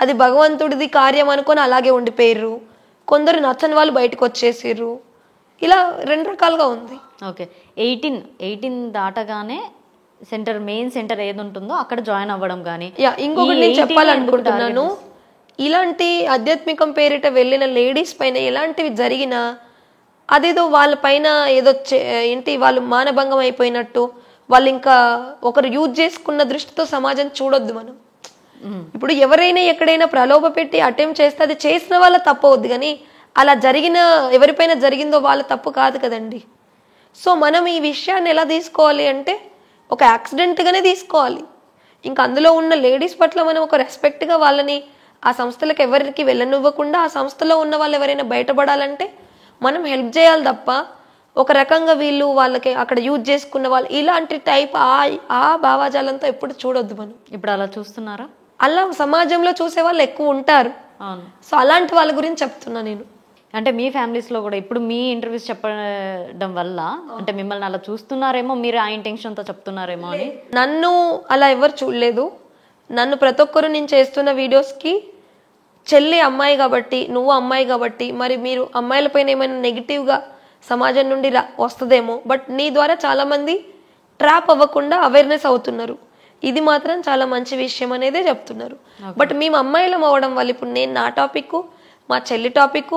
అది భగవంతుడిది కార్యం అనుకొని అలాగే ఉండిపోయారు, కొందరు నచ్చని వాళ్ళు బయటకు వచ్చేసారు. ఇలా 2 రకాలుగా ఉంది. ఓకే, 18 దాటగానే మెయిన్ సెంటర్ ఏది ఉంటుందో అక్కడ జాయిన్ అవ్వడం కానీ. ఇంకొకటి నేను చెప్పాలనుకుంటున్నాను, ఇలాంటి ఆధ్యాత్మికం పేరిట వెళ్ళిన లేడీస్ పైన ఎలాంటివి జరిగినా అదేదో వాళ్ళ పైన ఏదో ఏంటి వాళ్ళు మానభంగం అయిపోయినట్టు వాళ్ళు ఇంకా ఒకరు యూజ్ చేసుకున్న దృష్టితో సమాజం చూడొద్దు మనం. ఇప్పుడు ఎవరైనా ఎక్కడైనా ప్రలోభ పెట్టి అటెంప్ట్ చేస్తే అది చేసిన వాళ్ళ తప్పు అవుద్ది, కానీ అలా ఎవరిపైన జరిగిందో వాళ్ళ తప్పు కాదు కదండి. సో మనం ఈ విషయాన్ని ఎలా తీసుకోవాలి అంటే ఒక యాక్సిడెంట్గానే తీసుకోవాలి. ఇంకా అందులో ఉన్న లేడీస్ పట్ల మనం ఒక రెస్పెక్ట్గా వాళ్ళని ఆ సంస్థలకు ఎవరికి వెళ్ళనివ్వకుండా ఆ సంస్థలో ఉన్న వాళ్ళు ఎవరైనా బయటపడాలంటే మనం హెల్ప్ చేయాలి తప్ప ఒక రకంగా వీళ్ళు వాళ్ళకి అక్కడ యూజ్ చేసుకున్న వాళ్ళు ఇలాంటి టైప్ ఆ భావాజాలంతో ఎప్పుడు చూడొద్దు మనం. ఇప్పుడు అలా చూస్తున్నారా? అలా సమాజంలో చూసే వాళ్ళు ఎక్కువ ఉంటారు. సో అలాంటి వాళ్ళ గురించి చెప్తున్నా నేను. అంటే మీ ఫ్యామిలీస్లో కూడా ఇప్పుడు మీ ఇంటర్వ్యూస్ చెప్పడం వల్ల అంటే మిమ్మల్ని అలా చూస్తున్నారేమో, మీరు ఆ ఇంటెన్షన్తో చెప్తున్నారేమో అని. నన్ను అలా ఎవరు చూడలేదు. నన్ను ప్రతి ఒక్కరు నేను చేస్తున్న వీడియోస్కి చెల్లి అమ్మాయి కాబట్టి, నువ్వు అమ్మాయి కాబట్టి, మరి మీరు అమ్మాయిలపైన ఏమైనా నెగిటివ్గా సమాజం నుండి వస్తుందేమో, బట్ నీ ద్వారా చాలామంది ట్రాప్ అవ్వకుండా అవేర్నెస్ అవుతున్నారు. ఇది మాత్రం చాలా మంచి విషయం అనేదే చెప్తున్నారు. బట్ మేము అమ్మాయిలం అవ్వడం వల్ల ఇప్పుడు నేను నా టాపిక్, మా చెల్లి టాపిక్,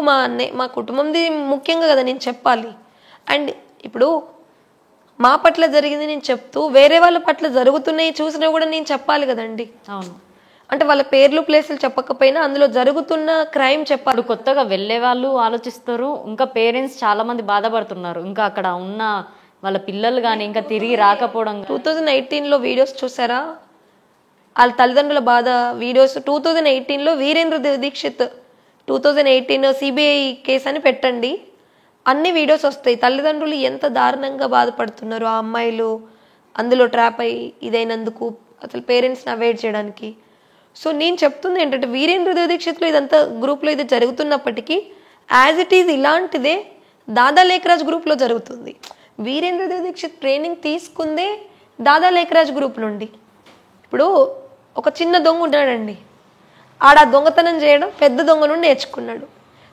మా కుటుంబంది ముఖ్యంగా కదా నేను చెప్పాలి. అండ్ ఇప్పుడు మా పట్ల జరిగింది నేను చెప్తూ వేరే వాళ్ళ పట్ల జరుగుతున్నాయి చూసినా కూడా నేను చెప్పాలి కదండి. అవును, అంటే వాళ్ళ పేర్లు ప్లేసులు చెప్పకపోయినా అందులో జరుగుతున్న క్రైమ్ చెప్పాలి. కొత్తగా వెళ్ళే వాళ్ళు ఆలోచిస్తారు, ఇంకా పేరెంట్స్ చాలా మంది బాధపడుతున్నారు, ఇంకా అక్కడ ఉన్న వాళ్ళ పిల్లలు కానీ ఇంకా తిరిగి రాకపోవడం. 2018లో వీడియోస్ చూసారా వాళ్ళ తల్లిదండ్రుల బాధ వీడియోస్? 2018లో వీరేంద్ర దీక్షిత్ 2018 సిబిఐ కేసు అని పెట్టండి, అన్ని వీడియోస్ వస్తాయి. తల్లిదండ్రులు ఎంత దారుణంగా బాధపడుతున్నారు ఆ అమ్మాయిలు అందులో ట్రాప్ అయ్యి ఇదైనందుకు, అసలు పేరెంట్స్ని అవాయిడ్ చేయడానికి. సో నేను చెప్తుంది ఏంటంటే వీరేంద్ర దీక్షిత్లో ఇదంతా గ్రూప్లో ఇది జరుగుతున్నప్పటికీ యాజ్ ఇట్ ఈజ్ ఇలాంటిదే దాదా లేఖరాజ్ గ్రూప్లో జరుగుతుంది. వీరేంద్ర దీక్షిత్ ట్రైనింగ్ తీసుకుందే దాదా లేఖరాజ్ గ్రూప్ నుండి. ఇప్పుడు ఒక చిన్న దొంగ ఉన్నాడండి, ఆడ దొంగతనం చేయడం పెద్ద దొంగ నుండి నేర్చుకున్నాడు.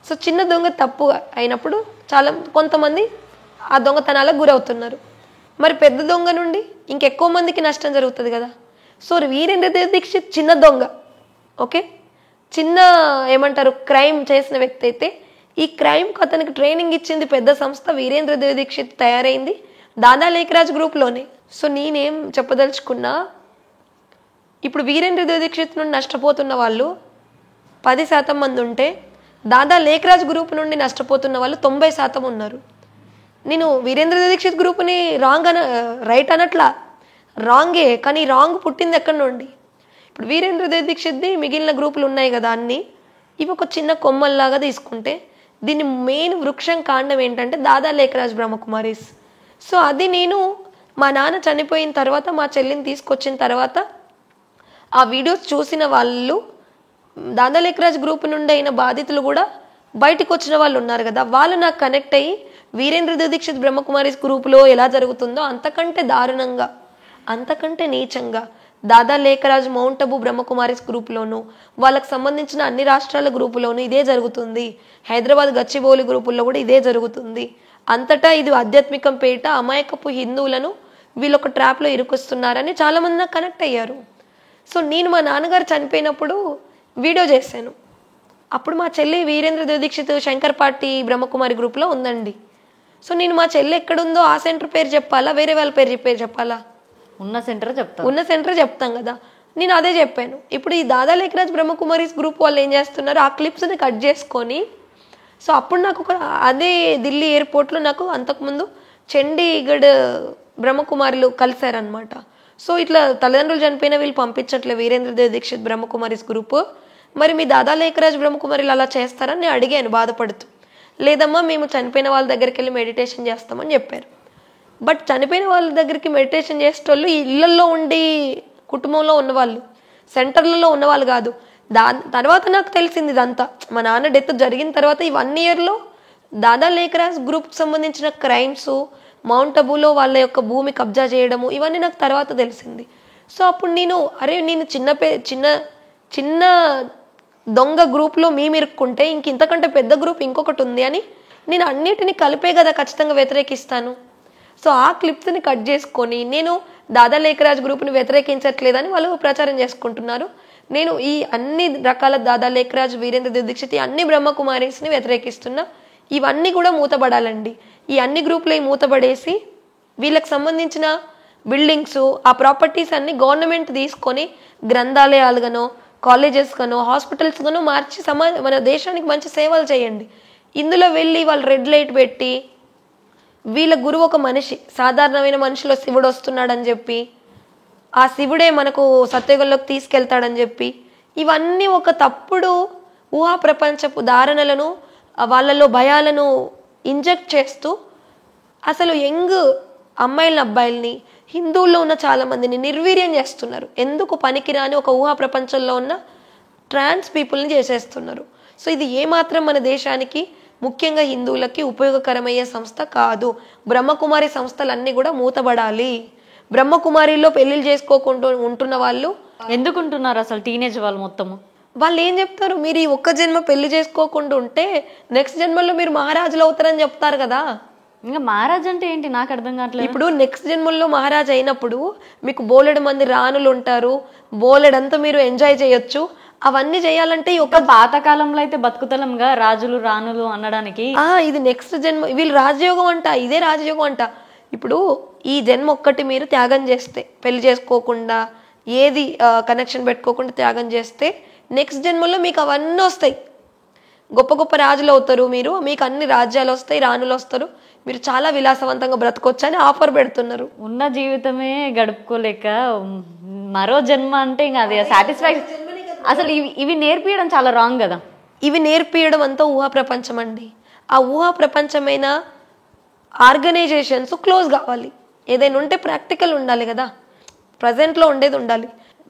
సో చిన్న దొంగ తప్పు అయినప్పుడు కొంతమంది ఆ దొంగతనాలకు గురవుతున్నారు. మరి పెద్ద దొంగ నుండి ఇంకెక్కువ మందికి నష్టం జరుగుతుంది కదా. సో వీరేంద్ర దీక్షిత్ చిన్న దొంగ, ఓకే, చిన్న ఏమంటారు క్రైమ్ చేసిన వ్యక్తి అయితే ఈ క్రైమ్కి అతనికి ట్రైనింగ్ ఇచ్చింది పెద్ద సంస్థ. వీరేంద్ర దీక్షిత్ తయారైంది దాదా లేఖరాజ్ గ్రూప్లోనే. సో నేనేం చెప్పదలుచుకున్నా, ఇప్పుడు వీరేంద్ర దీక్షిత్ నుండి నష్టపోతున్న వాళ్ళు 10% మంది ఉంటే దాదా లేఖరాజ్ గ్రూప్ నుండి నష్టపోతున్న వాళ్ళు 90% ఉన్నారు. నేను వీరేంద్ర దీక్షిత్ గ్రూప్ని రైట్ అనట్లా, రాంగే, కానీ రాంగ్ పుట్టింది ఎక్కడి నుండి? ఇప్పుడు వీరేంద్ర దీక్షిత్ది మిగిలిన గ్రూపులు ఉన్నాయి కదా అన్నీ, ఇవి ఒక చిన్న కొమ్మల్లాగా తీసుకుంటే దీని మెయిన్ వృక్షం కాండం ఏంటంటే దాదా లేఖరాజ్ బ్రహ్మకుమారీస్. సో అది నేను మా నాన్న చనిపోయిన తర్వాత మా చెల్లిని తీసుకొచ్చిన తర్వాత ఆ వీడియోస్ చూసిన వాళ్ళు, దాదా లేఖరాజ్ గ్రూప్ నుండి అయిన బాధితులు కూడా బయటకు వచ్చిన వాళ్ళు ఉన్నారు కదా, వాళ్ళు నాకు కనెక్ట్ అయ్యి వీరేంద్ర దీక్షిత్ బ్రహ్మకుమారీస్ గ్రూపులో ఎలా జరుగుతుందో అంతకంటే దారుణంగా, అంతకంటే నీచంగా దాదా లేఖరాజ్ మౌంట్ అబూ బ్రహ్మకుమారీస్ గ్రూప్లోను, వాళ్ళకి సంబంధించిన అన్ని రాష్ట్రాల గ్రూపులోను ఇదే జరుగుతుంది. హైదరాబాద్ గచ్చిబౌలి గ్రూపుల్లో కూడా ఇదే జరుగుతుంది. అంతటా ఇది ఆధ్యాత్మికం పేట అమాయకపు హిందువులను వీళ్ళొక ట్రాప్లో ఇరుకొస్తున్నారని చాలామంది నాకు కనెక్ట్ అయ్యారు. సో నేను మా నాన్నగారు చనిపోయినప్పుడు వీడియో చేశాను. అప్పుడు మా చెల్లి వీరేంద్ర దీక్షిత్ శంకర్ పార్టీ బ్రహ్మకుమారి గ్రూప్లో ఉందండి. సో నేను మా చెల్లి ఎక్కడుందో ఆ సెంటర్ పేరు చెప్పాలా, వేరే వాళ్ళ పేరు చెప్పాలా? ఉన్న సెంటర్ చెప్తాం కదా. నేను అదే చెప్పాను. ఇప్పుడు ఈ దాదా లేఖరాజ్ బ్రహ్మకుమారీస్ గ్రూప్ వాళ్ళు ఏం చేస్తున్నారు, ఆ క్లిప్స్ని కట్ చేసుకొని, సో అప్పుడు నాకు అదే ఢిల్లీ ఎయిర్పోర్ట్లో నాకు అంతకుముందు చండీగఢ్ బ్రహ్మకుమారులు కలిశారనమాట. సో ఇట్లా తల్లిదండ్రులు చనిపోయిన వీళ్ళు పంపించట్లే వీరేంద్ర దీక్షిత్ బ్రహ్మకుమారీస్ గ్రూప్, మరి మీ దాదా లేఖరాజ్ బ్రహ్మకుమారులు అలా చేస్తారని నేను అడిగాను బాధపడుతూ. లేదమ్మా మేము చనిపోయిన వాళ్ళ దగ్గరికి వెళ్ళి మెడిటేషన్ చేస్తామని చెప్పారు. బట్ చనిపోయిన వాళ్ళ దగ్గరికి మెడిటేషన్ చేసేటోళ్ళు ఇళ్లలో ఉండి కుటుంబంలో ఉన్నవాళ్ళు, సెంటర్లలో ఉన్నవాళ్ళు కాదు. తర్వాత నాకు తెలిసింది ఇదంతా మా నాన్న డెత్ జరిగిన తర్వాత ఈ 1 yearలో దాదా లేఖరాజ్ గ్రూప్కి సంబంధించిన క్రైమ్స్, మౌంట్ అబూలో వాళ్ళ యొక్క భూమి కబ్జా చేయడము, ఇవన్నీ నాకు తర్వాత తెలిసింది. సో అప్పుడు నేను నేను చిన్న చిన్న దొంగ గ్రూప్లో మేము ఇరుక్కుంటే ఇంతకంటే పెద్ద గ్రూప్ ఇంకొకటి ఉంది అని నేను అన్నిటిని కలిపే కదా ఖచ్చితంగా వ్యతిరేకిస్తాను. సో ఆ క్లిప్స్ని కట్ చేసుకొని నేను దాదా లేఖరాజ్ గ్రూప్ని వ్యతిరేకించట్లేదని వాళ్ళు ప్రచారం చేసుకుంటున్నారు. నేను ఈ అన్ని రకాల దాదా లేఖరాజ్, వీరేంద్ర దీక్షిత్, అన్ని బ్రహ్మకుమారీస్ని వ్యతిరేకిస్తున్నా. ఇవన్నీ కూడా మూతపడాలండి. ఈ అన్ని గ్రూపులు మూతపడేసి వీళ్ళకి సంబంధించిన బిల్డింగ్స్, ఆ ప్రాపర్టీస్ అన్ని గవర్నమెంట్ తీసుకొని గ్రంథాలయాలుగానో, కాలేజెస్గానో, హాస్పిటల్స్గానో మార్చి మన దేశానికి మంచి సేవలు చేయండి. ఇందులో వెళ్ళి వాళ్ళు రెడ్ లైట్ పెట్టి వీళ్ళ గురువు ఒక మనిషి, సాధారణమైన మనిషిలో శివుడు వస్తున్నాడని చెప్పి, ఆ శివుడే మనకు సత్యయుగంలోకి తీసుకెళ్తాడని చెప్పి, ఇవన్నీ ఒక తప్పుడు ఊహా ప్రపంచపు ధారణలను, వాళ్ళలో భయాలను ఇంజెక్ట్ చేస్తూ అసలు యంగ్ అమ్మాయిలని, అబ్బాయిల్ని, హిందువుల్లో ఉన్న చాలామందిని నిర్వీర్యం చేస్తున్నారు. ఎందుకు పనికిరాని ఒక ఊహా ప్రపంచంలో ఉన్న ట్రాన్స్ పీపుల్ని చేసేస్తున్నారు. సో ఇది ఏమాత్రం మన దేశానికి, ముఖ్యంగా హిందువులకి ఉపయోగకరమయ్యే సంస్థ కాదు. బ్రహ్మకుమారి సంస్థలన్నీ కూడా మూతబడాలి. బ్రహ్మకుమారిలో పెళ్లిళ్ళు చేసుకోకుండా ఉంటున్న వాళ్ళు ఎందుకు ఉంటున్నారు అసలు టీనేజ్ వాళ్ళు మొత్తము? వాళ్ళు ఏం చెప్తారు, మీరు ఈ ఒక్క జన్మ పెళ్లి చేసుకోకుండా ఉంటే నెక్స్ట్ జన్మలో మీరు మహారాజులు అవుతారని చెప్తారు కదా. ఇంకా మహారాజ్ అంటే ఏంటి నాకు అర్థం కావట్లేదు. ఇప్పుడు నెక్స్ట్ జన్మల్లో మహారాజ్ అయినప్పుడు మీకు బోలెడు మంది రాణులు ఉంటారు, బోలెడంతా మీరు ఎంజాయ్ చేయొచ్చు. అవన్నీ చేయాలంటే ఒక పాతకాలంలో అయితే బతుకుతలంగా రాజులు రాణులు అనడానికి. ఇది నెక్స్ట్ జన్మ, వీళ్ళు రాజయోగం అంట, ఇదే రాజయోగం అంట. ఇప్పుడు ఈ జన్మ ఒక్కటి మీరు త్యాగం చేస్తే, పెళ్లి చేసుకోకుండా ఏది కనెక్షన్ పెట్టుకోకుండా త్యాగం చేస్తే నెక్స్ట్ జన్మలో మీకు అవన్నీ వస్తాయి. గొప్ప గొప్ప రాజులు అవుతారు మీరు, మీకు అన్ని రాజ్యాలు వస్తాయి, రాణులు వస్తారు, మీరు చాలా విలాసవంతంగా బ్రతకొచ్చు అని ఆఫర్ పెడుతున్నారు. ఉన్న జీవితమే గడుపుకోలేక మరో జన్మ అంటే ఇంకా అది సాటిస్ఫాక్షన్. అసలు ఇవి నేర్పియడం చాలా రాంగ్ కదా. ఇవి నేర్పియడం అంతా ఊహా ప్రపంచం అండి. ఆ ఊహా ప్రపంచమైన ఆర్గనైజేషన్స్ క్లోజ్ కావాలి. ఏదైనా ఉంటే ప్రాక్టికల్ ఉండాలి కదా, ప్రజెంట్లో ఉండేది ఉండాలి.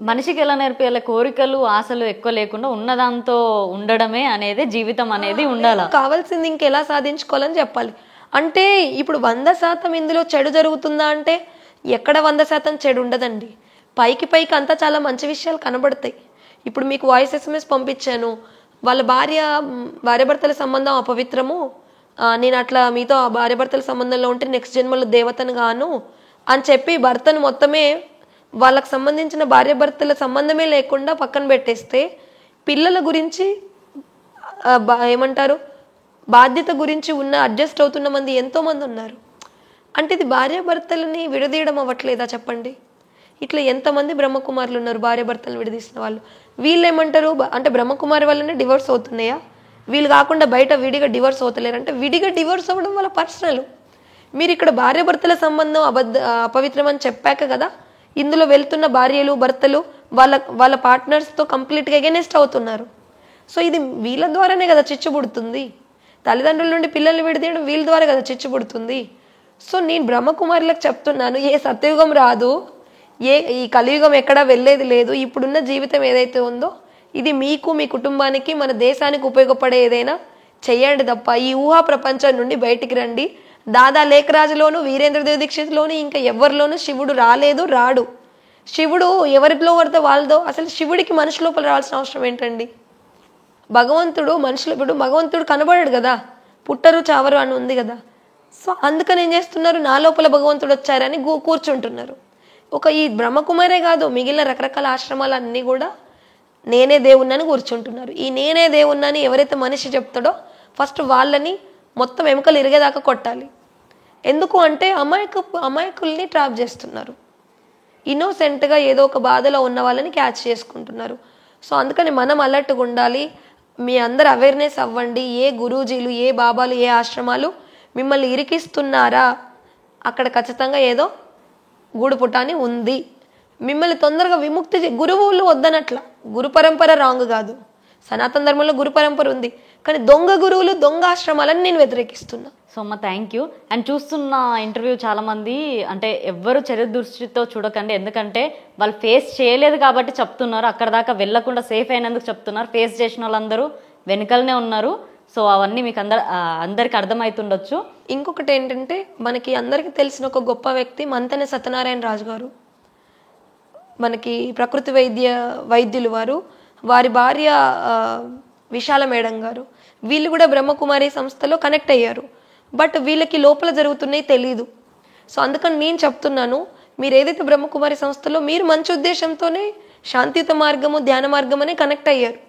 మనిషికి ఎలా నేర్పియాలి? కోరికలు ఆశలు ఎక్కువ లేకుండా ఉన్నదాంతో ఉండడమే అనేది జీవితం అనేది ఉండాలి. కావాల్సింది ఇంకెలా సాధించుకోవాలని చెప్పాలి. అంటే ఇప్పుడు 100% ఇందులో చెడు జరుగుతుందా అంటే ఎక్కడ 100% చెడు ఉండదండి. పైకి అంతా చాలా మంచి విషయాలు కనబడతాయి. ఇప్పుడు మీకు వాయిస్ SMS పంపించాను, వాళ్ళ భార్యాభర్తల సంబంధం అపవిత్రము, నేను అట్లా మీతో భార్యాభర్తల సంబంధంలో ఉంటే నెక్స్ట్ జన్మలో దేవతను గాను అని చెప్పి భర్తను మొత్తమే వాళ్ళకు సంబంధించిన భార్యాభర్తల సంబంధమే లేకుండా పక్కన పెట్టేస్తే పిల్లల గురించి ఏమంటారు, బాధ్యత గురించి అడ్జస్ట్ అవుతున్న మంది ఎంతోమంది ఉన్నారు. అంటే ఇది భార్యాభర్తలని విడదీయడం అవ్వట్లేదా చెప్పండి? ఇట్లా ఎంతమంది బ్రహ్మకుమారులు ఉన్నారు భార్యాభర్తలను విడదీసిన వాళ్ళు. వీళ్ళు ఏమంటారు అంటే బ్రహ్మకుమారి వల్లనే డివోర్స్ అవుతున్నాయా, వీళ్ళు కాకుండా బయట విడిగా డివోర్స్ అవుతలేరు అంటే విడిగా డివోర్స్ అవ్వడం వాళ్ళ పర్సనల్. మీరు ఇక్కడ భార్యాభర్తల సంబంధం అపవిత్రం అని చెప్పాక కదా ఇందులో వెళ్తున్న భార్యలు భర్తలు వాళ్ళ పార్ట్నర్స్తో కంప్లీట్గా ఎగెనెస్ట్ అవుతున్నారు. సో ఇది వీళ్ళ ద్వారానే కదా చిచ్చుబుడుతుంది. తల్లిదండ్రుల నుండి పిల్లల్ని విడదీయడం వీళ్ళ ద్వారా కదా చిచ్చుబుడుతుంది. సో నేను బ్రహ్మకుమారులకు చెప్తున్నాను, ఏ సత్యయుగం రాదు, ఈ కలియుగం ఎక్కడా వెళ్ళేది లేదు. ఇప్పుడున్న జీవితం ఏదైతే ఉందో ఇది మీకు, మీ కుటుంబానికి, మన దేశానికి ఉపయోగపడే ఏదైనా చెయ్యండి తప్ప ఈ ఊహా ప్రపంచం నుండి బయటికి రండి. దాదా లేఖరాజులోను, వీరేంద్ర దీక్షిత్లోను ఇంకా ఎవరిలోనూ శివుడు రాలేదు, రాడు. శివుడు ఎవరిలో పడితే వాళ్ళదో. అసలు శివుడికి మనిషి లోపల రావాల్సిన అవసరం ఏంటండి? భగవంతుడు మనుషులు, ఇప్పుడు భగవంతుడు కనబడాడు కదా, పుట్టరు చావరు అని ఉంది కదా. సో అందుకని ఏం చేస్తున్నారు, నా లోపల భగవంతుడు వచ్చారని కూర్చుంటున్నారు. ఈ బ్రహ్మకుమారే కాదు, మిగిలిన రకరకాల ఆశ్రమాలన్నీ కూడా నేనే దేవుణ్ణని కూర్చుంటున్నారు. ఈ నేనే దేవుణ్ణని ఎవరైతే మనిషి చెప్తాడో ఫస్ట్ వాళ్ళని మొత్తం ఎముకలు ఇరిగేదాకా కొట్టాలి. ఎందుకు అంటే అమాయకుల్ని ట్రాప్ చేస్తున్నారు. ఇన్నోసెంట్గా ఏదో ఒక బాధలో ఉన్న వాళ్ళని క్యాచ్ చేసుకుంటున్నారు. సో అందుకని మనం అలర్ట్గా ఉండాలి. మీ అందరు అవేర్నెస్ అవ్వండి. ఏ గురూజీలు, ఏ బాబాలు, ఏ ఆశ్రమాలు మిమ్మల్ని ఇరికిస్తున్నారా, అక్కడ ఖచ్చితంగా ఏదో గూడు పుటాని ఉంది. మిమ్మల్ని తొందరగా విముక్తి గురువులు వద్దనట్ల, గురు పరంపర రాంగ్ కాదు, సనాతన ధర్మంలో గురు పరంపర ఉంది, కానీ దొంగ గురువులు, దొంగ ఆశ్రమాలని నేను వ్యతిరేకిస్తున్నా. సో అమ్మ థ్యాంక్ యూ. అండ్ చూస్తున్న ఇంటర్వ్యూ చాలామంది అంటే ఎవ్వరు చర్య దృష్టితో చూడకండి, ఎందుకంటే వాళ్ళు ఫేస్ చేయలేదు కాబట్టి చెప్తున్నారు, అక్కడ దాకా వెళ్ళకుండా సేఫ్ అయినందుకు చెప్తున్నారు. ఫేస్ చేసిన వాళ్ళందరూ వెనుకలనే ఉన్నారు. సో అవన్నీ మీకు అందరికి అర్థమవుతుండొచ్చు. ఇంకొకటి ఏంటంటే మనకి అందరికీ తెలిసిన ఒక గొప్ప వ్యక్తి మంతెన సత్యనారాయణ రాజు గారు. మనకి ప్రకృతి వైద్యులు వారి భార్య విశాల మేడం గారు, వీళ్ళు కూడా బ్రహ్మకుమారి సంస్థలో కనెక్ట్ అయ్యారు. బట్ వీళ్ళకి లోపల జరుగుతున్నాయి తెలీదు. సో అందుకని నేను చెప్తున్నాను, మీరు ఏదైతే బ్రహ్మకుమారి సంస్థలో మీరు మంచి ఉద్దేశంతోనే శాంతియుత మార్గము, ధ్యాన మార్గం అనే కనెక్ట్ అయ్యారు.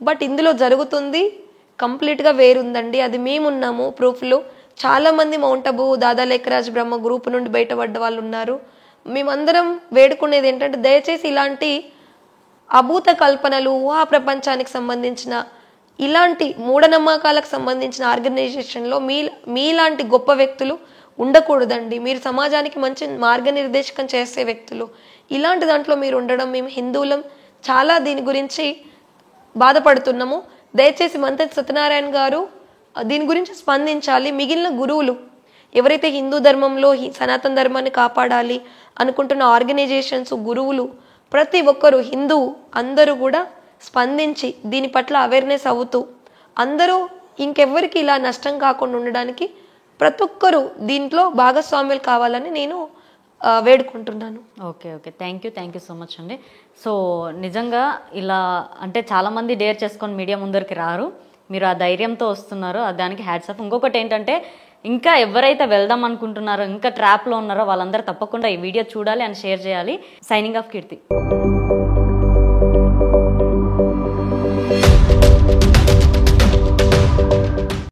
బట్ ఇందులో జరుగుతుంది కంప్లీట్గా వేరుందండి. అది మేమున్నాము ప్రూఫ్లు. చాలామంది మౌంట్ అబు, దాదా లేఖరాజ్ బ్రహ్మ గ్రూప్ నుండి బయటపడ్డ వాళ్ళు ఉన్నారు. మేమందరం వేడుకునేది ఏంటంటే, దయచేసి ఇలాంటి అభూత కల్పనలు, ఊహా ప్రపంచానికి సంబంధించిన ఇలాంటి మూఢనమ్మకాలకు సంబంధించిన ఆర్గనైజేషన్లో మీలాంటి గొప్ప వ్యక్తులు ఉండకూడదండి. మీరు సమాజానికి మంచి మార్గనిర్దేశకం చేసే వ్యక్తులు. ఇలాంటి దాంట్లో మీరు ఉండడం, మేము హిందువులం చాలా దీని గురించి బాధపడుతున్నాము. దయచేసి మంతెన సత్యనారాయణ గారు దీని గురించి స్పందించాలి. మిగిలిన గురువులు ఎవరైతే హిందూ ధర్మంలో సనాతన ధర్మాన్ని కాపాడాలి అనుకుంటున్న ఆర్గనైజేషన్స్, గురువులు ప్రతి ఒక్కరు హిందూ అందరూ కూడా స్పందించి దీని పట్ల అవేర్నెస్ అవుతూ అందరూ ఇంకెవ్వరికి ఇలా నష్టం కాకుండా ఉండడానికి ప్రతి ఒక్కరూ దీంట్లో భాగస్వామ్యులు కావాలని నేను వేడుకుంటున్నాను. Okay, thank you so much అండి. సో నిజంగా ఇలా అంటే చాలామంది డేర్ చేసుకొని మీడియా ముందరికి రారు, మీరు ఆ ధైర్యంతో వస్తున్నారు, దానికి హ్యాట్స్ ఆఫ్. ఇంకొకటి ఏంటంటే, ఇంకా ఎవరైతే వెళ్దాం అనుకుంటున్నారో, ఇంకా ట్రాప్లో ఉన్నారో వాళ్ళందరూ తప్పకుండా ఈ వీడియో చూడాలి అండ్ షేర్ చేయాలి. సైనింగ్ ఆఫ్ కీర్తి.